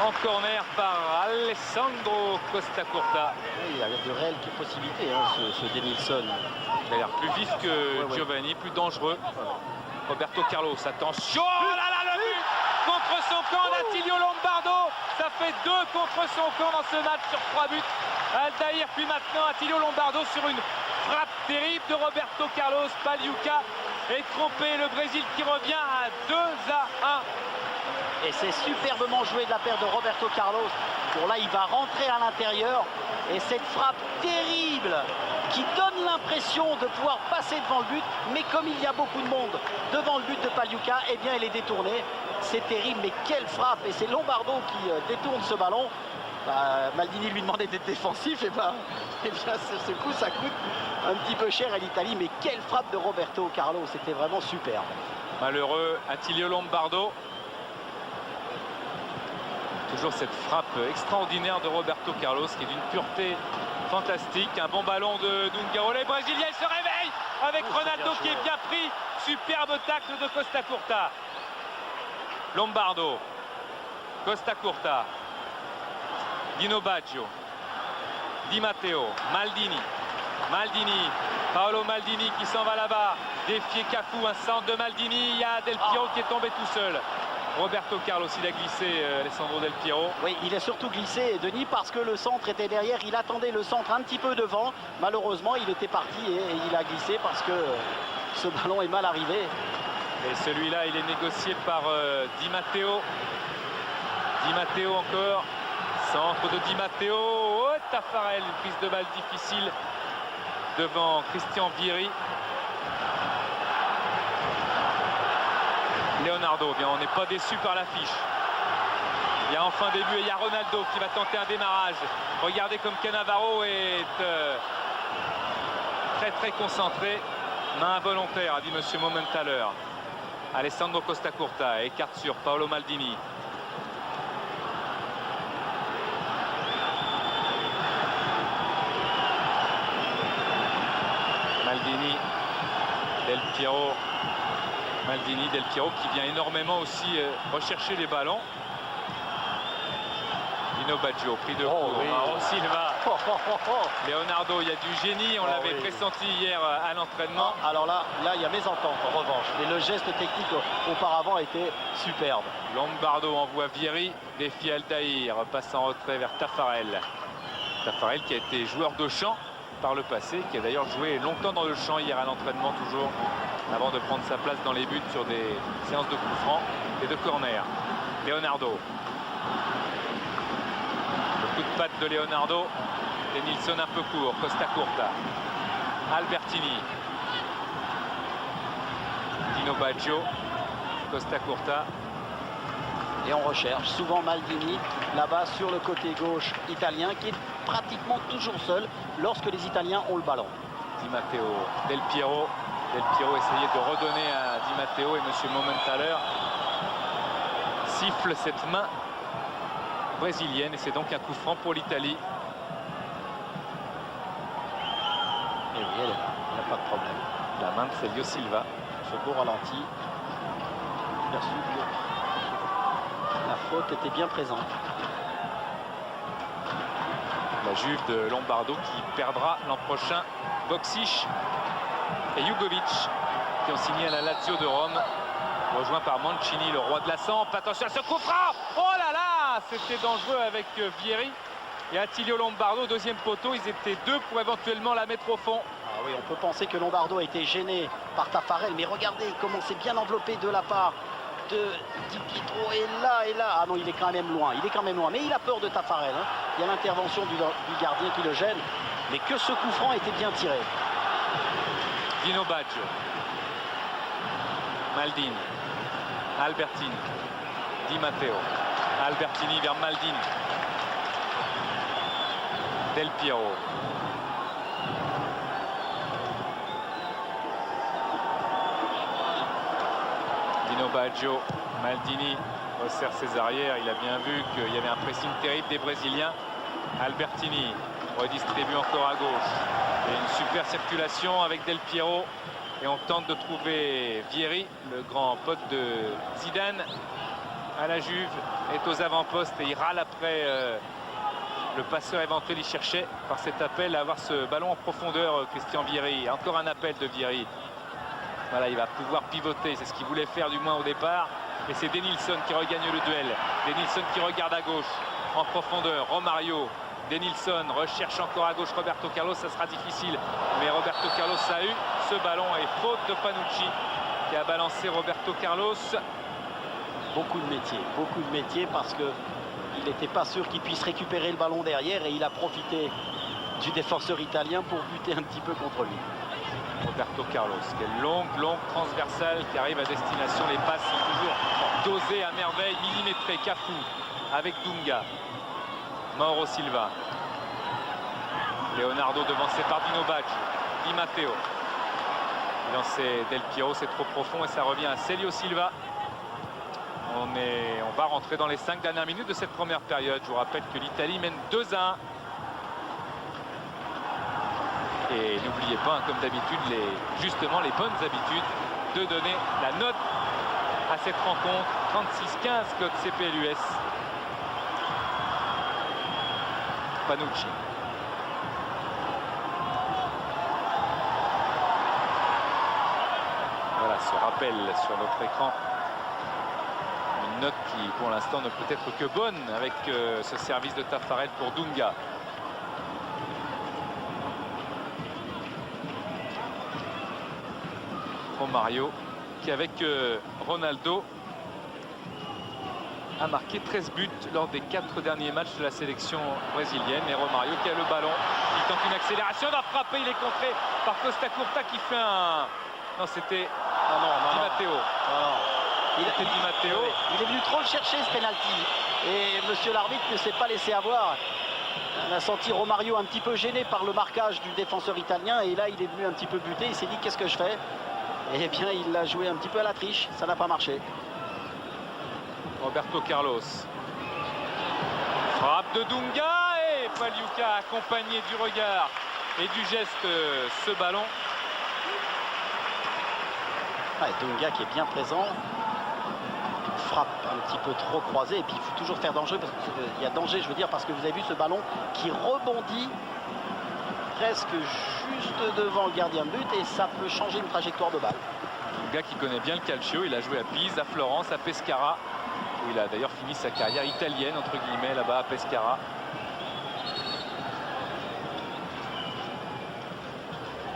en corner par Alessandro Costa Curta. Il y a de réelles possibilités, hein, ce Denilson. Il a l'air plus vif que Giovanni, plus dangereux. Roberto Carlos, attention, oh là là, le but contre son camp d'Attilio Lombardo. Ça fait 2 contre son camp dans ce match sur 3 buts. Aldair, puis maintenant Attilio Lombardo sur une frappe terrible de Roberto Carlos. Pagliuca est trompé, le Brésil qui revient à 2-1. Et c'est superbement joué de la paire de Roberto Carlos. Bon là, il va rentrer à l'intérieur. Et cette frappe terrible qui donne l'impression de pouvoir passer devant le but. Mais comme il y a beaucoup de monde devant le but de Pagliuca, eh bien, elle est détournée. C'est terrible, mais quelle frappe! Et c'est Lombardo qui détourne ce ballon. Maldini lui demandait d'être défensif. Et bien, sur ce coup, ça coûte un petit peu cher à l'Italie. Mais quelle frappe de Roberto Carlos! C'était vraiment superbe. Malheureux, Attilio Lombardo. Toujours cette frappe extraordinaire de Roberto Carlos qui est d'une pureté fantastique. Un bon ballon de D'Ungaro. Les Brésiliens se réveillent avec Ronaldo qui est bien pris. Superbe tacle de Costa Curta. Lombardo. Costa Curta. Dino Baggio. Di Matteo. Maldini. Maldini. Paolo Maldini qui s'en va là-bas. Défier Cafu. Un centre de Maldini. Il y a Del Piero qui est tombé tout seul. Roberto Carlos, il a glissé, Alessandro Del Piero. Oui, il est surtout glissé, Denis, parce que le centre était derrière. Il attendait le centre un petit peu devant. Malheureusement, il était parti et il a glissé parce que ce ballon est mal arrivé. Et celui-là, il est négocié par Di Matteo. Di Matteo encore. Centre de Di Matteo. Oh, Taffarel, une prise de balle difficile devant Christian Vieri. Leonardo, bien, on n'est pas déçu par l'affiche. Il y a enfin début et il y a Ronaldo qui va tenter un démarrage. Regardez comme Cannavaro est très concentré. Main involontaire, a dit Monsieur Momentaler. Alessandro Costa Curta écarte sur Paolo Maldini. Maldini, Del Piero. Maldini, Del Piero qui vient énormément aussi rechercher les ballons. Dino Baggio, pris de court. Oui. Silva. Leonardo, il y a du génie, on l'avait pressenti hier à l'entraînement. Alors là, il y a mésentente en revanche. Et le geste technique auparavant était superbe. Lombardo envoie Vieri, défie Aldair, passe en retrait vers Taffarel. Taffarel qui a été joueur de champ par le passé, qui a d'ailleurs joué longtemps dans le champ hier à l'entraînement toujours, avant de prendre sa place dans les buts sur des séances de coups francs et de corner. Leonardo. Le coup de patte de Leonardo. Et Nilsson un peu court. Costa Curta. Albertini. Dino Baggio. Costa Curta. Et on recherche souvent Maldini là-bas sur le côté gauche italien qui est pratiquement toujours seul lorsque les Italiens ont le ballon. Di Matteo. Del Piero. Del Piero essayait de redonner à Di Matteo et Monsieur Momentaler siffle cette main brésilienne et c'est donc un coup franc pour l'Italie. Et oui, elle est là, il n'y a pas de problème. La main de Celio Silva. Ce beau ralenti. Perçu que la faute était bien présente. La Juve de Lombardo qui perdra l'an prochain Boksic et Jugovic qui ont signé à la Lazio de Rome, rejoint par Mancini, le roi de la Samp. Attention à ce coup franc. Oh là là, c'était dangereux avec Vieri et Attilio Lombardo, deuxième poteau. Ils étaient deux pour éventuellement la mettre au fond. Ah oui, on peut penser que Lombardo a été gêné par Taffarel, mais regardez comment c'est bien enveloppé de la part de Di Pietro. Et là, ah non, il est quand même loin, mais il a peur de Taffarel, hein. Il y a l'intervention du gardien qui le gêne, mais que ce coup franc était bien tiré. Dino Baggio. Maldini. Albertini. Di Matteo. Albertini vers Maldini. Del Piero. Dino Baggio. Maldini resserre ses arrières. Il a bien vu qu'il y avait un pressing terrible des Brésiliens. Albertini redistribue encore à gauche. Et une super circulation avec Del Piero. Et on tente de trouver Vieri, le grand pote de Zidane à la Juve, est aux avant-postes et il râle après le passeur éventuel. Il cherchait par cet appel à avoir ce ballon en profondeur, Christian Vieri. Encore un appel de Vieri. Voilà, il va pouvoir pivoter, c'est ce qu'il voulait faire du moins au départ. Et c'est Denilson qui regagne le duel. Denilson qui regarde à gauche, en profondeur. Romario Denilson recherche encore à gauche Roberto Carlos, ça sera difficile. Mais Roberto Carlos a eu ce ballon et faute de Panucci qui a balancé Roberto Carlos. Beaucoup de métier parce que il n'était pas sûr qu'il puisse récupérer le ballon derrière et il a profité du défenseur italien pour buter un petit peu contre lui. Roberto Carlos, quelle longue transversale qui arrive à destination. Les passes sont toujours dosées à merveille, millimétrées. Cafu avec Dunga. Mauro Silva. Leonardo devancé par Dino Baggio. Di Matteo. Lancé Del Piero, c'est trop profond et ça revient à Celio Silva. On va rentrer dans les 5 dernières minutes de cette première période. Je vous rappelle que l'Italie mène 2-1. Et n'oubliez pas, hein, comme d'habitude, justement les bonnes habitudes de donner la note à cette rencontre. 36-15 code CPLUS. Panucci. Voilà ce rappel sur notre écran. Une note qui pour l'instant ne peut être que bonne avec ce service de Taffarel pour Dunga. Romario qui avec Ronaldo a marqué 13 buts lors des 4 derniers matchs de la sélection brésilienne. Et Romario qui a le ballon, il tente une accélération, doit frapper, il est contré par Costa Curta qui fait un... Non, c'était Di Matteo. Il est venu trop le chercher ce penalty et monsieur l'arbitre ne s'est pas laissé avoir. On a senti Romario un petit peu gêné par le marquage du défenseur italien et là il est venu un petit peu buter, il s'est dit qu'est-ce que je fais? Eh bien il l'a joué un petit peu à la triche, ça n'a pas marché. Roberto Carlos. Frappe de Dunga et Pagliuca accompagné du regard et du geste ce ballon. Ouais, Dunga qui est bien présent. Frappe un petit peu trop croisée et puis il faut toujours faire danger parce qu'il y a danger, je veux dire, parce que vous avez vu ce ballon qui rebondit presque juste devant le gardien de but et ça peut changer une trajectoire de balle. Dunga qui connaît bien le calcio, il a joué à Pise, à Florence, à Pescara, où il a d'ailleurs fini sa carrière italienne entre guillemets là-bas à Pescara.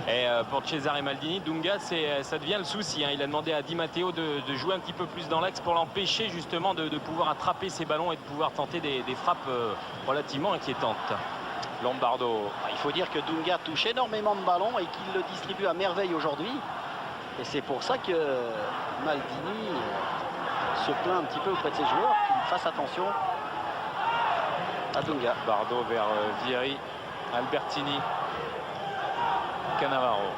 Et pour Cesare Maldini, Dunga, ça devient le souci. Hein. Il a demandé à Di Matteo de jouer un petit peu plus dans l'axe pour l'empêcher justement de pouvoir attraper ses ballons et de pouvoir tenter des frappes relativement inquiétantes. Lombardo. Il faut dire que Dunga touche énormément de ballons et qu'il le distribue à merveille aujourd'hui. Et c'est pour ça que Maldini se plaint un petit peu auprès de ses joueurs qu'ils fassent attention à Dunga. Lombardo vers Vieri, Albertini. Cannavaro,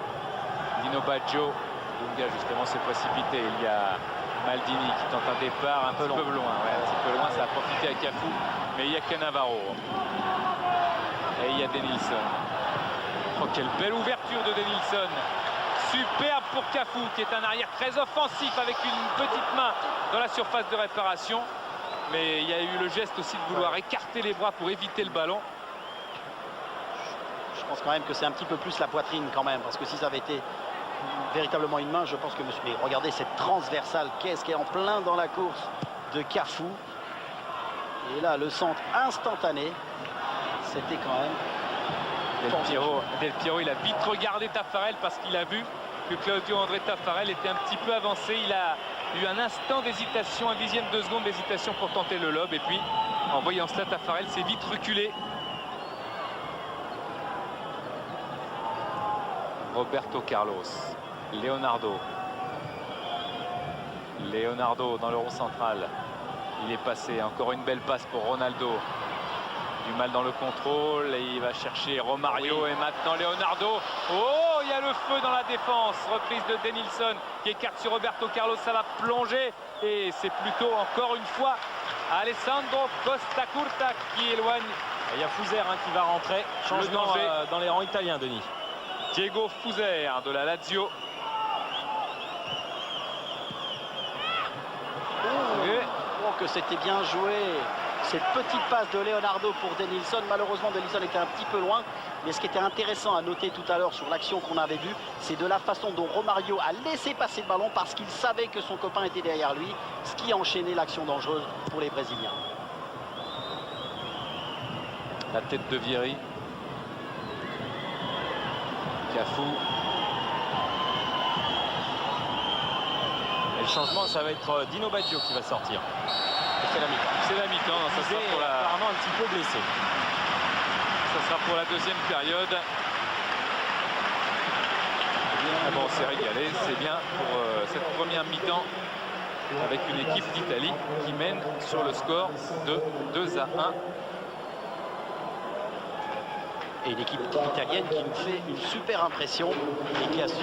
Dino Baggio. Dunga justement s'est précipité. Il y a Maldini qui tente un départ un peu loin. Ouais, un petit peu loin, ça a profité à Cafu. Mais il y a Cannavaro. Et il y a Denilson. Oh, quelle belle ouverture de Denilson. Superbe pour Cafu qui est un arrière très offensif avec une petite main dans la surface de réparation. Mais il y a eu le geste aussi de vouloir écarter les bras pour éviter le ballon. Je pense quand même que c'est un petit peu plus la poitrine quand même, parce que si ça avait été véritablement une main, je pense que monsieur... Mais regardez cette transversale, qu'est-ce qui est en plein dans la course de Cafu. Et là, le centre instantané, c'était quand même... Del Piero, il a vite regardé Taffarel parce qu'il a vu que Claudio André Taffarel était un petit peu avancé. Il a eu un instant d'hésitation, un dixième de seconde d'hésitation pour tenter le lob. Et puis, en voyant cela, Taffarel s'est vite reculé. Roberto Carlos, Leonardo dans le rond central. Il est passé, encore une belle passe pour Ronaldo. Du mal dans le contrôle et il va chercher Romario et maintenant Leonardo. Oh, il y a le feu dans la défense. Reprise de Denilson qui écarte sur Roberto Carlos, ça va plonger et c'est plutôt encore une fois Alessandro Costa Curta qui éloigne. Il y a Fuser qui va rentrer. Changement dans les rangs italiens, Denis. Diego Fuser de la Lazio. Oh, que c'était bien joué. Cette petite passe de Leonardo pour Denilson. Malheureusement, Denilson était un petit peu loin. Mais ce qui était intéressant à noter tout à l'heure sur l'action qu'on avait vue, c'est de la façon dont Romario a laissé passer le ballon parce qu'il savait que son copain était derrière lui. Ce qui a enchaîné l'action dangereuse pour les Brésiliens. La tête de Vieri. Cafu. Et le changement, ça va être Dino Baggio qui va sortir. C'est la mi-temps. C'est la mi-temps. Ça sera pour la... apparemment un petit peu blessé. Ça sera pour la deuxième période. Ah bon, on s'est régalé. C'est bien pour cette première mi-temps avec une équipe d'Italie qui mène sur le score de 2-1. Et une équipe italienne qui nous fait une super impression et qui a su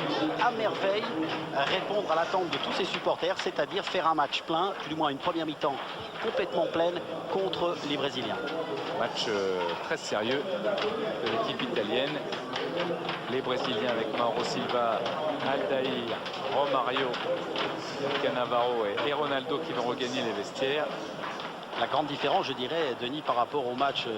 à merveille répondre à l'attente de tous ses supporters, c'est-à-dire faire un match plein, du moins une première mi-temps complètement pleine contre les Brésiliens. Match très sérieux de l'équipe italienne. Les Brésiliens avec Mauro Silva, Aldair, Romario, Cannavaro et Ronaldo qui vont regagner les vestiaires. La grande différence, je dirais, Denis, par rapport au match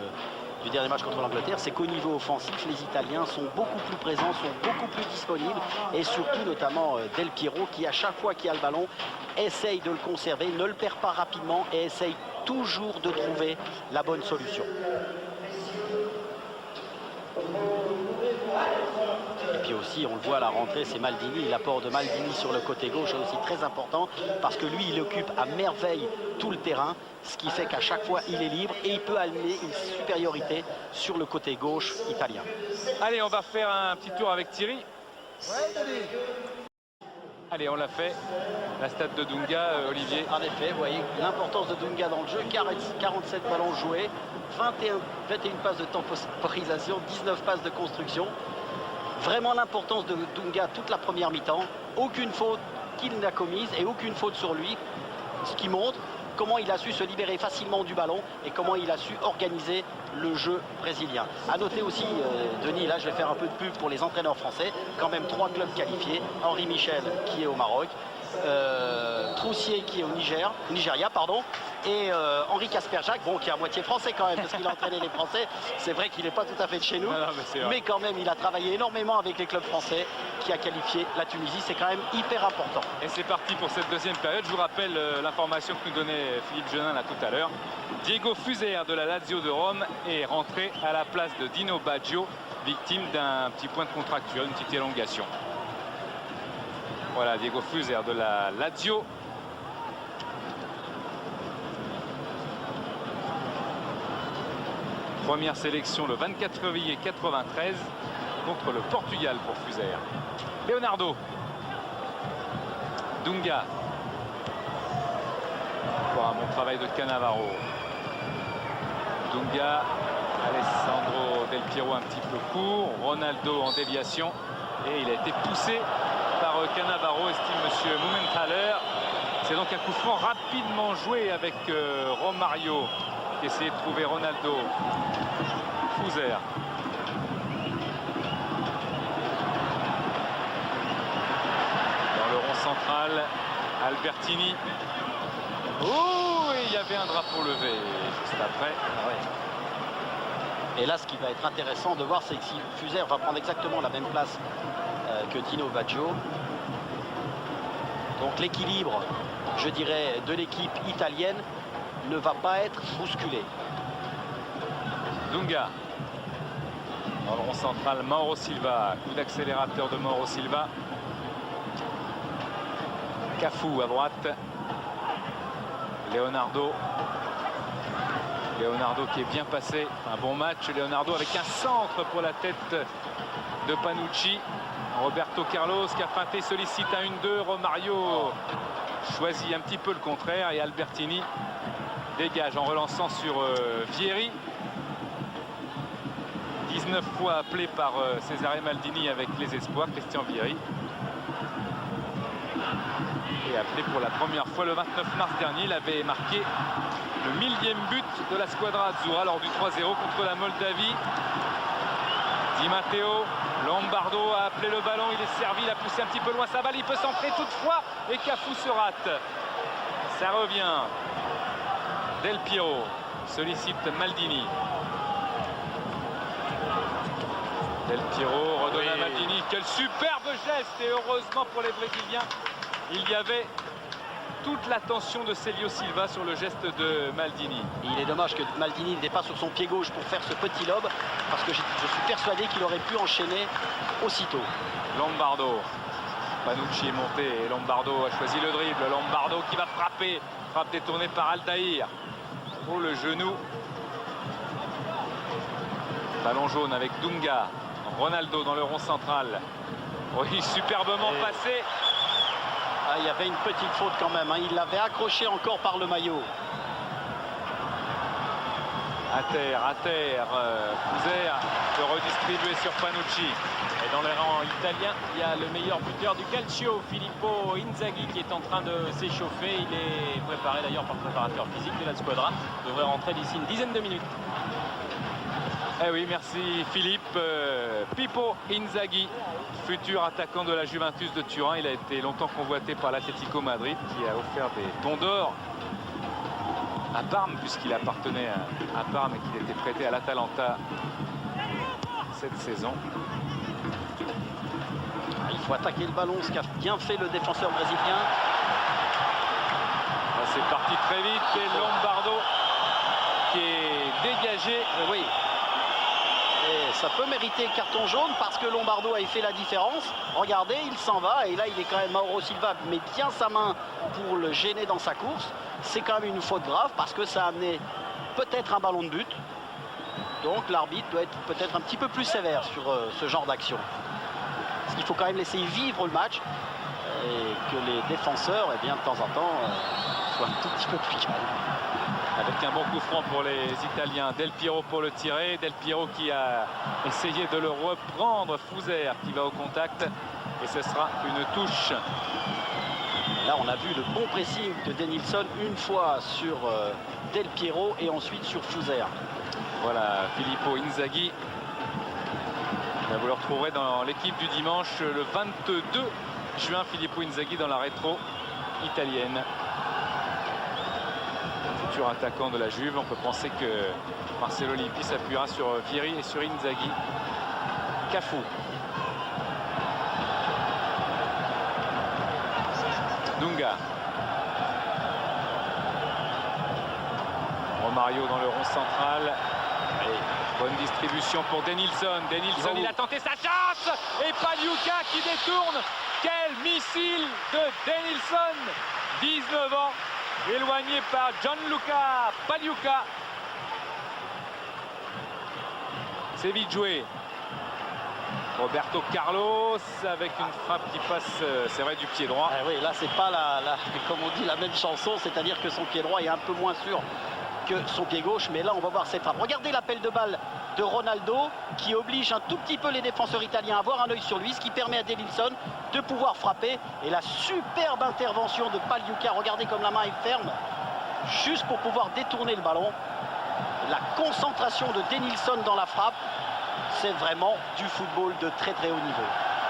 du dernier match contre l'Angleterre, c'est qu'au niveau offensif, les Italiens sont beaucoup plus présents, sont beaucoup plus disponibles et surtout notamment Del Piero qui à chaque fois qu'il a le ballon essaye de le conserver, ne le perd pas rapidement et essaye toujours de trouver la bonne solution. Et puis aussi, on le voit à la rentrée, c'est Maldini. L'apport de Maldini sur le côté gauche est aussi très important parce que lui, il occupe à merveille tout le terrain, ce qui fait qu'à chaque fois, il est libre et il peut amener une supériorité sur le côté gauche italien. Allez, on va faire un petit tour avec Thierry. Allez, on l'a fait. La stade de Dunga, Olivier. En effet, vous voyez l'importance de Dunga dans le jeu. 47 ballons joués, 21 passes de temporisation, 19 passes de construction. Vraiment l'importance de Dunga toute la première mi-temps. Aucune faute qu'il n'a commise et aucune faute sur lui. Ce qui montre comment il a su se libérer facilement du ballon et comment il a su organiser le jeu brésilien. À noter aussi, Denis, là je vais faire un peu de pub pour les entraîneurs français. Quand même 3 clubs qualifiés. Henri Michel qui est au Maroc. Troussier qui est au Nigeria, et Henri Casperjac, bon, qui est à moitié français quand même, parce qu'il a entraîné les Français. C'est vrai qu'il n'est pas tout à fait de chez nous, mais quand même, il a travaillé énormément avec les clubs français, qui a qualifié la Tunisie. C'est quand même hyper important. Et c'est parti pour cette deuxième période. Je vous rappelle l'information que nous donnait Philippe Genin là tout à l'heure. Diego Fuser de la Lazio de Rome est rentré à la place de Dino Baggio, victime d'un petit point de contracture, une petite élongation. Voilà, Diego Fuser de la Lazio. Première sélection le 24 février 93 contre le Portugal pour Fuser. Leonardo. Dunga. Encore un bon travail de Cannavaro. Dunga. Alessandro Del Piero un petit peu court. Ronaldo en déviation. Et il a été poussé par Cannavaro, estime monsieur Mumenthaler. C'est donc un coup franc rapidement joué avec Romario qui essayait de trouver Ronaldo. Fuser. Dans le rond central, Albertini. Oh, et il y avait un drapeau levé juste après. Et là, ce qui va être intéressant de voir, c'est que si Fuser va prendre exactement la même place que Dino Baggio. Donc l'équilibre, je dirais, de l'équipe italienne ne va pas être bousculé. Dunga. Dans le rond central, Mauro Silva. Coup d'accélérateur de Mauro Silva. Cafu à droite. Leonardo. Leonardo qui est bien passé. Un bon match. Leonardo avec un centre pour la tête de Panucci. Roberto Carlos qui a feinté, sollicite un 1-2. Romario choisit un petit peu le contraire et Albertini dégage en relançant sur Vieri. 19 fois appelé par Cesare Maldini avec les espoirs, Christian Vieri. Et appelé pour la première fois le 29 mars dernier. Il avait marqué le 1000e but de la Squadra Azzurra lors du 3-0 contre la Moldavie. Di Matteo, Lombardo a appelé le ballon, il est servi, il a poussé un petit peu loin sa balle, il peut centrer toutefois et Cafu se rate. Ça revient. Del Piero sollicite Maldini. Del Piero redonne à Maldini. Quel superbe geste, et heureusement pour les Brésiliens, il y avait toute l'attention de Célio Silva sur le geste de Maldini. Et il est dommage que Maldini n'était pas sur son pied gauche pour faire ce petit lob, parce que je suis persuadé qu'il aurait pu enchaîner aussitôt. Lombardo. Panucci est monté et Lombardo a choisi le dribble. Lombardo qui va frapper. Frappe détournée par Aldaïr. Oh, le genou. Ballon jaune avec Dunga. Ronaldo dans le rond central. Oui, superbement passé. Ah, il y avait une petite faute quand même, hein. Il l'avait accroché encore par le maillot. À terre, Fuser peut redistribuer sur Panucci. Et dans les rangs italiens, il y a le meilleur buteur du Calcio, Filippo Inzaghi, qui est en train de s'échauffer. Il est préparé d'ailleurs par le préparateur physique de la squadra. Il devrait rentrer d'ici une dizaine de minutes. Eh oui, merci Philippe. Pippo Inzaghi, futur attaquant de la Juventus de Turin. Il a été longtemps convoité par l'Atlético Madrid, qui a offert des tons d'or à Parme, puisqu'il appartenait à Parme et qu'il était prêté à l'Atalanta cette saison. Il faut attaquer le ballon, ce qu'a bien fait le défenseur brésilien. C'est parti très vite et Lombardo qui est dégagé. Oui. Et ça peut mériter carton jaune parce que Lombardo a fait la différence. Regardez, il s'en va et là il est quand même, Mauro Silva met bien sa main pour le gêner dans sa course. C'est quand même une faute grave parce que ça a amené peut-être un ballon de but. Donc l'arbitre doit être peut-être un petit peu plus sévère sur ce genre d'action. Parce qu'il faut quand même laisser vivre le match et que les défenseurs, eh bien, de temps en temps, soient un tout petit peu plus calmes. Avec un bon coup franc pour les Italiens. Del Piero pour le tirer. Del Piero qui a essayé de le reprendre. Fuser qui va au contact. Et ce sera une touche. Et là, on a vu le bon pressing de Denilson une fois sur Del Piero et ensuite sur Fuser. Voilà, Filippo Inzaghi. Vous le retrouverez dans l'équipe du dimanche le 22 juin. Filippo Inzaghi dans la rétro italienne. Futur attaquant de la Juve. On peut penser que Marcelo Lippi s'appuiera sur Vieri et sur Inzaghi. Cafu. Dunga. Romario dans le rond central. Et bonne distribution pour Denilson. Denilson, il a tenté sa chance. Et Pagliuca qui détourne. Quel missile de Denilson. 19 ans. Éloigné par Gianluca Pagliuca. C'est vite joué. Roberto Carlos avec une frappe qui passe, c'est vrai, du pied droit. Ah oui, là c'est pas comme on dit, la même chanson, c'est-à-dire que son pied droit est un peu moins sûr que son pied gauche, mais là on va voir cette frappe. Regardez l'appel de balle de Ronaldo qui oblige un tout petit peu les défenseurs italiens à avoir un œil sur lui, ce qui permet à Denilson de pouvoir frapper. Et la superbe intervention de Pagliuca, regardez comme la main est ferme, juste pour pouvoir détourner le ballon. La concentration de Denilson dans la frappe, c'est vraiment du football de très très haut niveau.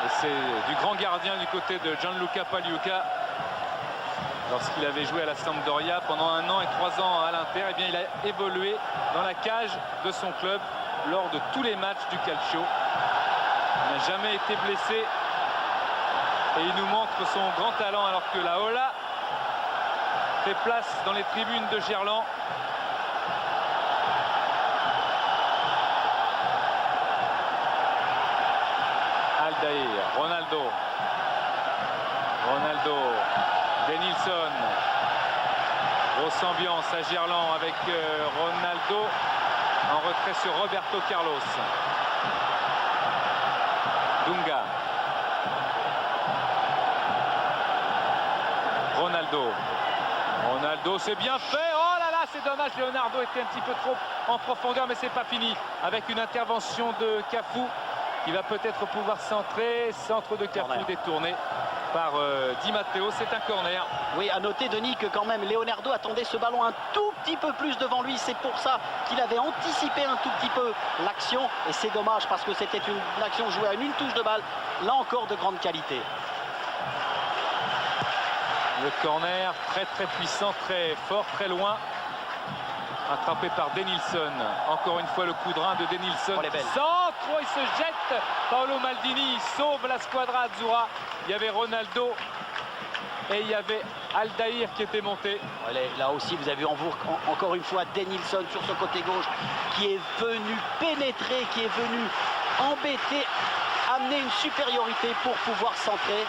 Et c'est du grand gardien du côté de Gianluca Pagliuca. Lorsqu'il avait joué à la Sampdoria pendant 1 an et 3 ans à l'Inter, eh bien il a évolué dans la cage de son club lors de tous les matchs du Calcio. Il n'a jamais été blessé et il nous montre son grand talent alors que la Ola fait place dans les tribunes de Gerland. Aldaïr, Ronaldo, Denilson, grosse ambiance à Gerland avec Ronaldo en retrait sur Roberto Carlos. Dunga, Ronaldo, c'est bien fait. Oh là là, c'est dommage, Leonardo était un petit peu trop en profondeur, mais c'est pas fini avec une intervention de Cafu qui va peut-être pouvoir centrer. Centre de Cafu détourné par Di Matteo, c'est un corner. Oui, à noter, Denis, que quand même Leonardo attendait ce ballon un tout petit peu plus devant lui. C'est pour ça qu'il avait anticipé un tout petit peu l'action. Et c'est dommage parce que c'était une action jouée à une touche de balle. Là encore, de grande qualité. Le corner, très très puissant, très fort, très loin. Attrapé par Denilson. Encore une fois le coup de rein de Denilson. Oh, les belles. Centre, oh, il se jette. Paolo Maldini sauve la squadra azzurra. Il y avait Ronaldo et il y avait Aldaïr qui était monté. Allez, là aussi, vous avez vu encore une fois Denilson sur ce côté gauche qui est venu pénétrer, qui est venu embêter, amener une supériorité pour pouvoir centrer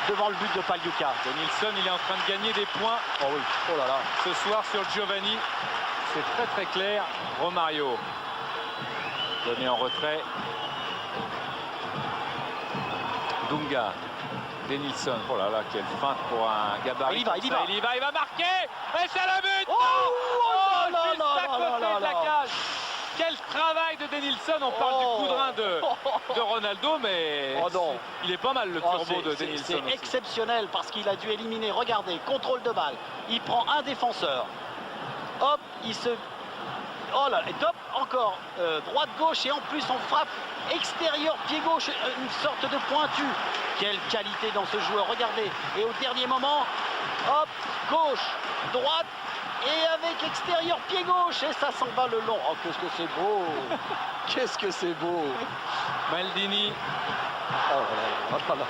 devant le but de Pagliuca. Denilson, il est en train de gagner des points. Oh oui, oh là là. Ce soir sur Giovanni, c'est très très clair. Romario donné en retrait. Dunga, Denilson, oh là là, quelle feinte pour un gabarit. Il va marquer. Et c'est le but. Oh là juste là à là côté là de la là. cage. Quel travail de Denilson. On parle du coup de rein de Ronaldo, mais non. il est pas mal le turbo de Denilson. C'est exceptionnel parce qu'il a dû éliminer. Regardez, contrôle de balle. Il prend un défenseur. Hop, il se... Oh là, et top, encore droite-gauche et en plus on frappe extérieur, pied gauche, une sorte de pointu. Quelle qualité dans ce joueur, regardez. Et au dernier moment, hop, gauche, droite et avec extérieur, pied gauche. Et ça s'en va le long. Oh, qu'est-ce que c'est beau. Qu'est-ce que c'est beau. Maldini. Oh là là, oh là là.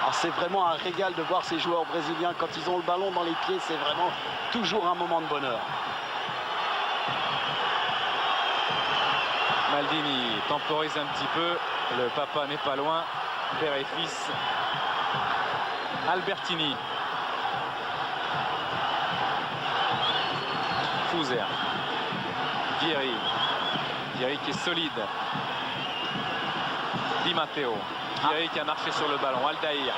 Alors c'est vraiment un régal de voir ces joueurs brésiliens quand ils ont le ballon dans les pieds. C'est vraiment toujours un moment de bonheur. Maldini temporise un petit peu, le papa n'est pas loin, père et fils. Albertini. Fuser. Vieri. Vieri qui est solide. Di Matteo. Vieri qui a marché sur le ballon. Aldaïr.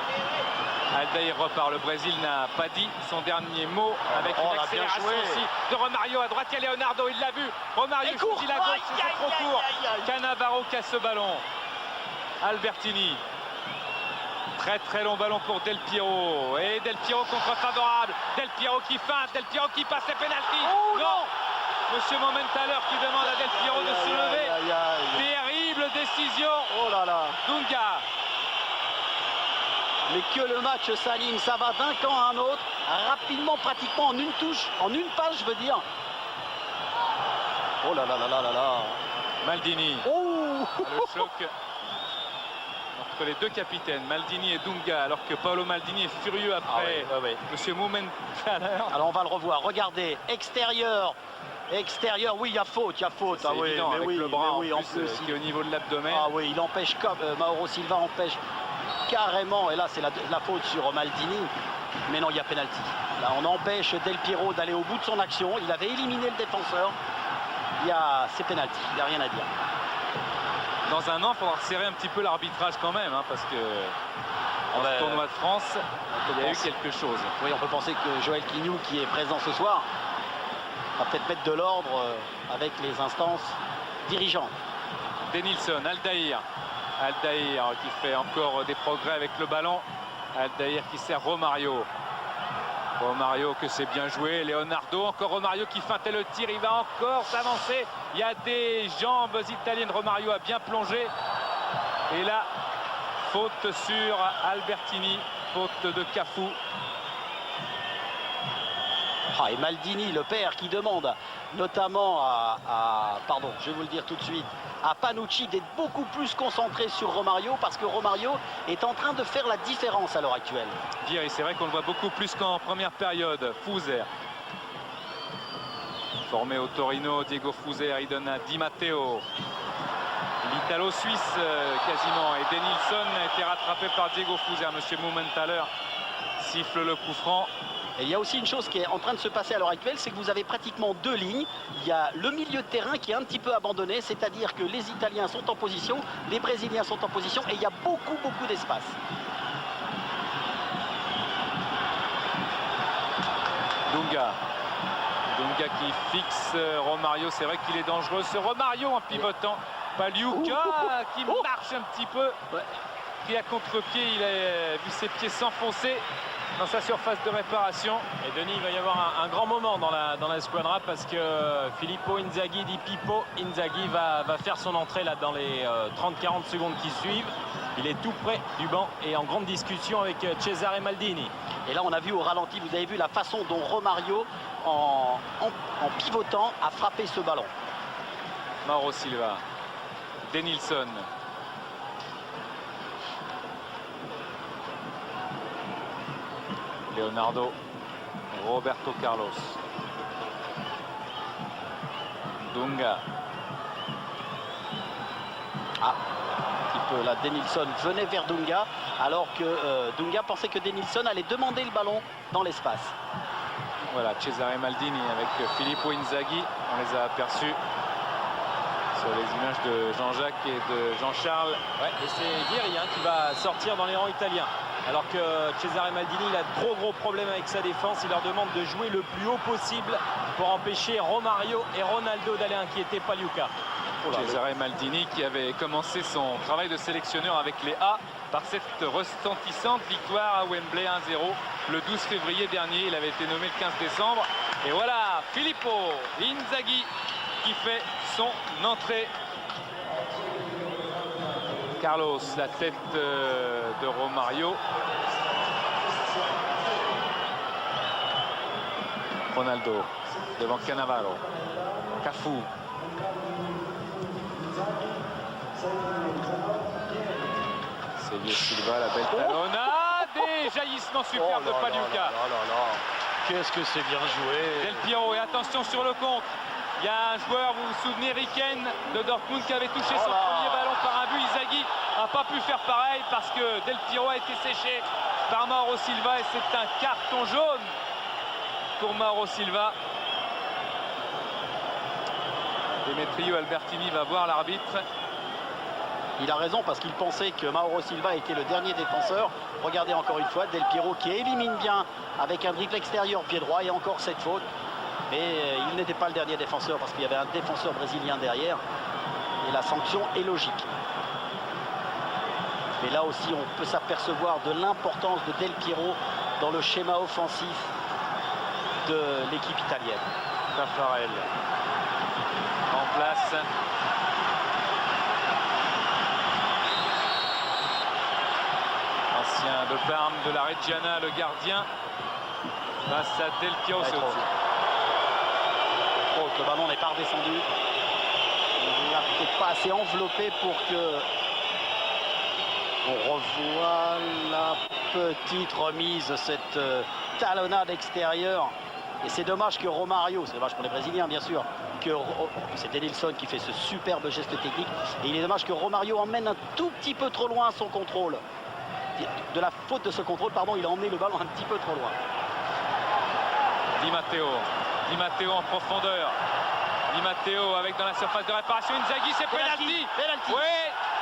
Aldaïr repart. Le Brésil n'a pas dit son dernier mot avec une accélération aussi de Romario à droite. Il y a Leonardo, il l'a vu. Romario il à gauche, c'est trop court. Cannavaro casse ce ballon. Albertini. Très très long ballon pour Del Piero. Et Del Piero contre favorable. Del Piero qui feinte, Del Piero qui passe, c'est pénalty. Oh non. Monsieur Momentaler qui demande à Del Piero de se lever. Terrible décision. Oh là là. Dunga. Mais que le match s'aligne, ça va d'un camp à un autre, rapidement, pratiquement en une touche, en une passe, je veux dire. Oh là là là là là là. Maldini. Oh. Le choc entre les deux capitaines, Maldini et Dunga, alors que Paolo Maldini est furieux après Monsieur Momentaler. Alors on va le revoir, regardez, extérieur, oui, il y a faute, C'est évident, mais avec oui, le bras en oui, plus, qui est au niveau de l'abdomen. Ah oui, il empêche, Mauro Silva empêche carrément, et là c'est la faute sur Maldini, mais non, il y a pénalty. Là on empêche Del Piero d'aller au bout de son action, il avait éliminé le défenseur, c'est pénalty, il n'y a rien à dire. Dans un an, il faudra serrer un petit peu l'arbitrage quand même, hein, parce que dans le tournoi de France, il y a eu quelque chose. Oui, on peut penser que Joël Quignou, qui est présent ce soir, va peut-être mettre de l'ordre avec les instances dirigeantes. Denilson, Aldaïr. Aldaïr qui fait encore des progrès avec le ballon. Aldaïr qui sert Romario. Romario que c'est bien joué. Leonardo, encore Romario qui feintait le tir. Il va encore s'avancer. Il y a des jambes italiennes. Romario a bien plongé. Et là, faute sur Albertini. Faute de Cafu. Ah, et Maldini, le père, qui demande notamment pardon, je vais vous le dire tout de suite, à Panucci d'être beaucoup plus concentré sur Romario parce que Romario est en train de faire la différence à l'heure actuelle. Vieri, c'est vrai qu'on le voit beaucoup plus qu'en première période. Fuser. Formé au Torino, Diego Fuser, il donne à Di Matteo. L'Italo-Suisse quasiment. Et Denilson a été rattrapé par Diego Fuser. Monsieur Momentaler siffle le coup franc. Et il y a aussi une chose qui est en train de se passer à l'heure actuelle, c'est que vous avez pratiquement deux lignes. Il y a le milieu de terrain qui est un petit peu abandonné, c'est-à-dire que les Italiens sont en position, les Brésiliens sont en position et il y a beaucoup d'espace. Dunga. Dunga qui fixe Romario, c'est vrai qu'il est dangereux. Ce Romario en pivotant. Pagliuca qui marche un petit peu. Qui à contre-pied, il a vu ses pieds s'enfoncer dans sa surface de réparation. Et Denis, il va y avoir un grand moment dans la squadra parce que Filippo Inzaghi dit Pippo Inzaghi va faire son entrée là dans les 30-40 secondes qui suivent. Il est tout près du banc et en grande discussion avec Cesare Maldini. Et là on a vu au ralenti, vous avez vu la façon dont Romario en pivotant a frappé ce ballon. Mauro Silva. Denilson. Leonardo, Roberto Carlos, Dunga. Ah, un petit peu là, Denilson venait vers Dunga, alors que Dunga pensait que Denilson allait demander le ballon dans l'espace. Voilà, Cesare Maldini avec Filippo Inzaghi, on les a aperçus sur les images de Jean-Jacques et de Jean-Charles. Ouais, et c'est Vieri qui va sortir dans les rangs italiens. Alors que Cesare Maldini, il a de gros problèmes avec sa défense. Il leur demande de jouer le plus haut possible pour empêcher Romario et Ronaldo d'aller inquiéter Pagliuca. Cesare Maldini qui avait commencé son travail de sélectionneur avec les A par cette retentissante victoire à Wembley 1-0 le 12 février dernier. Il avait été nommé le 15 décembre. Et voilà Filippo Inzaghi qui fait son entrée. Carlos, la tête de Romario. Ronaldo devant Cannavaro. Cafu. Celio Silva, la belle talonnade et jaillissement superbe de Pagliuca. Qu'est-ce que c'est bien joué. Del Piero, et attention sur le compte. Il y a un joueur, vous vous souvenez, Riken de Dortmund, qui avait touché son premier ballon par un but. Inzaghi n'a pas pu faire pareil parce que Del Piero a été séché par Mauro Silva et c'est un carton jaune pour Mauro Silva. Demetrio Albertini va voir l'arbitre. Il a raison parce qu'il pensait que Mauro Silva était le dernier défenseur. Regardez encore une fois Del Piero qui élimine bien avec un dribble extérieur pied droit et encore cette faute. Mais il n'était pas le dernier défenseur parce qu'il y avait un défenseur brésilien derrière. Et la sanction est logique. Mais là aussi, on peut s'apercevoir de l'importance de Del Piero dans le schéma offensif de l'équipe italienne. Taffarel en place. Ancien de Parme, de la Reggiana, le gardien. Face à Del Piero, c'est au-dessus. Le ballon n'est pas redescendu. Il n'a peut-être pas assez enveloppé pour que on revoit la petite remise, cette talonnade extérieure. Et c'est dommage que Romario, c'est dommage pour les Brésiliens bien sûr, que c'est Denilson qui fait ce superbe geste technique. Et il est dommage que Romario emmène un tout petit peu trop loin son contrôle. De la faute de ce contrôle, pardon, il a emmené le ballon un petit peu trop loin. Di Matteo en profondeur. Di Matteo avec dans la surface de réparation. Inzaghi, c'est penalty. Oui,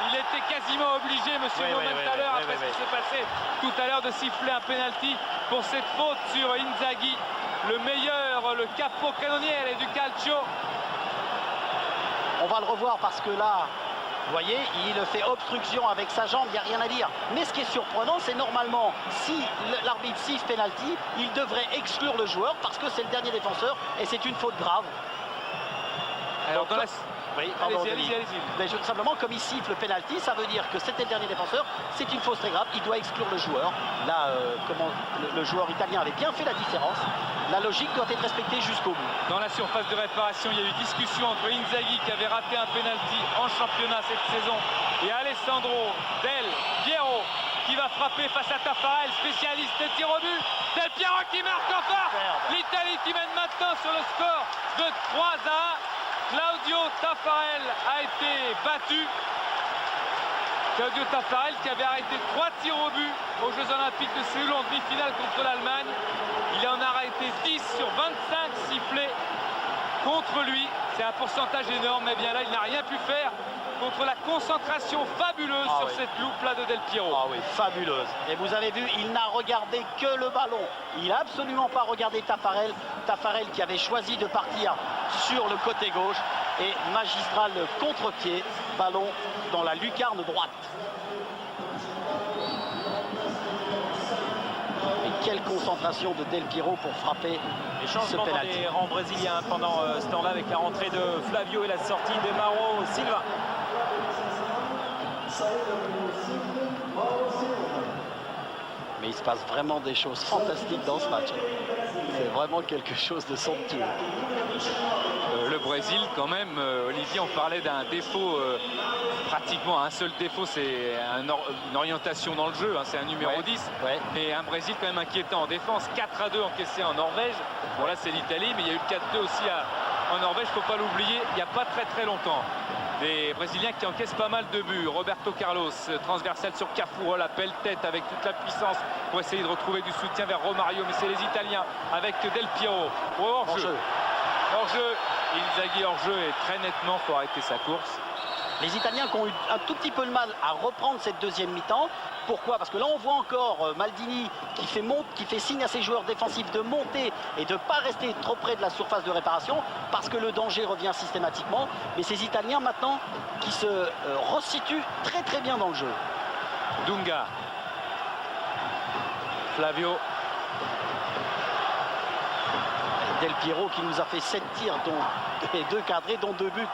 il était quasiment obligé, monsieur Baumann, tout à l'heure, après ce qui s'est passé tout à l'heure, de siffler un penalty pour cette faute sur Inzaghi, le meilleur, le capocannoniere du calcio. On va le revoir parce que là, vous voyez, il fait obstruction avec sa jambe, il n'y a rien à dire. Mais ce qui est surprenant, c'est normalement, si l'arbitre siffle penalty, il devrait exclure le joueur parce que c'est le dernier défenseur et c'est une faute grave. Alors, donc, oui, allez-y. Mais simplement, comme il siffle penalty, ça veut dire que c'était le dernier défenseur, c'est une faute très grave, il doit exclure le joueur. Là, le joueur italien avait bien fait la différence. La logique doit être respectée jusqu'au bout. Dans la surface de réparation, il y a eu discussion entre Inzaghi qui avait raté un penalty en championnat cette saison et Alessandro Del Piero qui va frapper face à Taffarel, spécialiste de tir au but. Del Piero qui marque encore. L'Italie qui mène maintenant sur le score de 3-1. Claudio Taffarel a été battu. Claudio Taffarel qui avait arrêté 3 tirs au but aux Jeux Olympiques de Séoul en demi-finale contre l'Allemagne. Il en a arrêté 10 sur 25 sifflés contre lui. C'est un pourcentage énorme, mais bien là, il n'a rien pu faire contre la concentration fabuleuse sur cette loupe-là de Del Piero. Ah oui, fabuleuse. Et vous avez vu, il n'a regardé que le ballon. Il n'a absolument pas regardé Taffarel. Taffarel qui avait choisi de partir sur le côté gauche. Et magistral contre-pied, ballon dans la lucarne droite. Et quelle concentration de Del Piero pour frapper les ce changements dans penalty. les rangs brésiliens pendant ce temps-là avec la rentrée de Flavio et la sortie de Mauro Silva. Mais il se passe vraiment des choses fantastiques dans ce match. C'est vraiment quelque chose de somptueux. le Brésil quand même. Olivier, on parlait d'un défaut, pratiquement un seul défaut, c'est une orientation dans le jeu, hein, c'est un numéro 10. Ouais. Et un Brésil quand même inquiétant en défense. 4-2 encaissé en Norvège. Bon là c'est l'Italie, mais il y a eu le 4-2 aussi en Norvège, il ne faut pas l'oublier, il n'y a pas très longtemps. Des Brésiliens qui encaissent pas mal de buts. Roberto Carlos, transversal sur Cafu, l'appel tête avec toute la puissance pour essayer de retrouver du soutien vers Romario, mais c'est les Italiens avec Del Piero. Hors-jeu. Hors-jeu. Inzaghi hors-jeu et très nettement, il faut arrêter sa course. Les Italiens qui ont eu un tout petit peu de mal à reprendre cette deuxième mi-temps. Pourquoi? Parce que là on voit encore Maldini qui fait signe à ses joueurs défensifs de monter et de ne pas rester trop près de la surface de réparation parce que le danger revient systématiquement. Mais ces Italiens maintenant qui se resituent très bien dans le jeu. Dunga. Flavio. Del Piero qui nous a fait 7 tirs, dont 2 cadrés, dont 2 buts.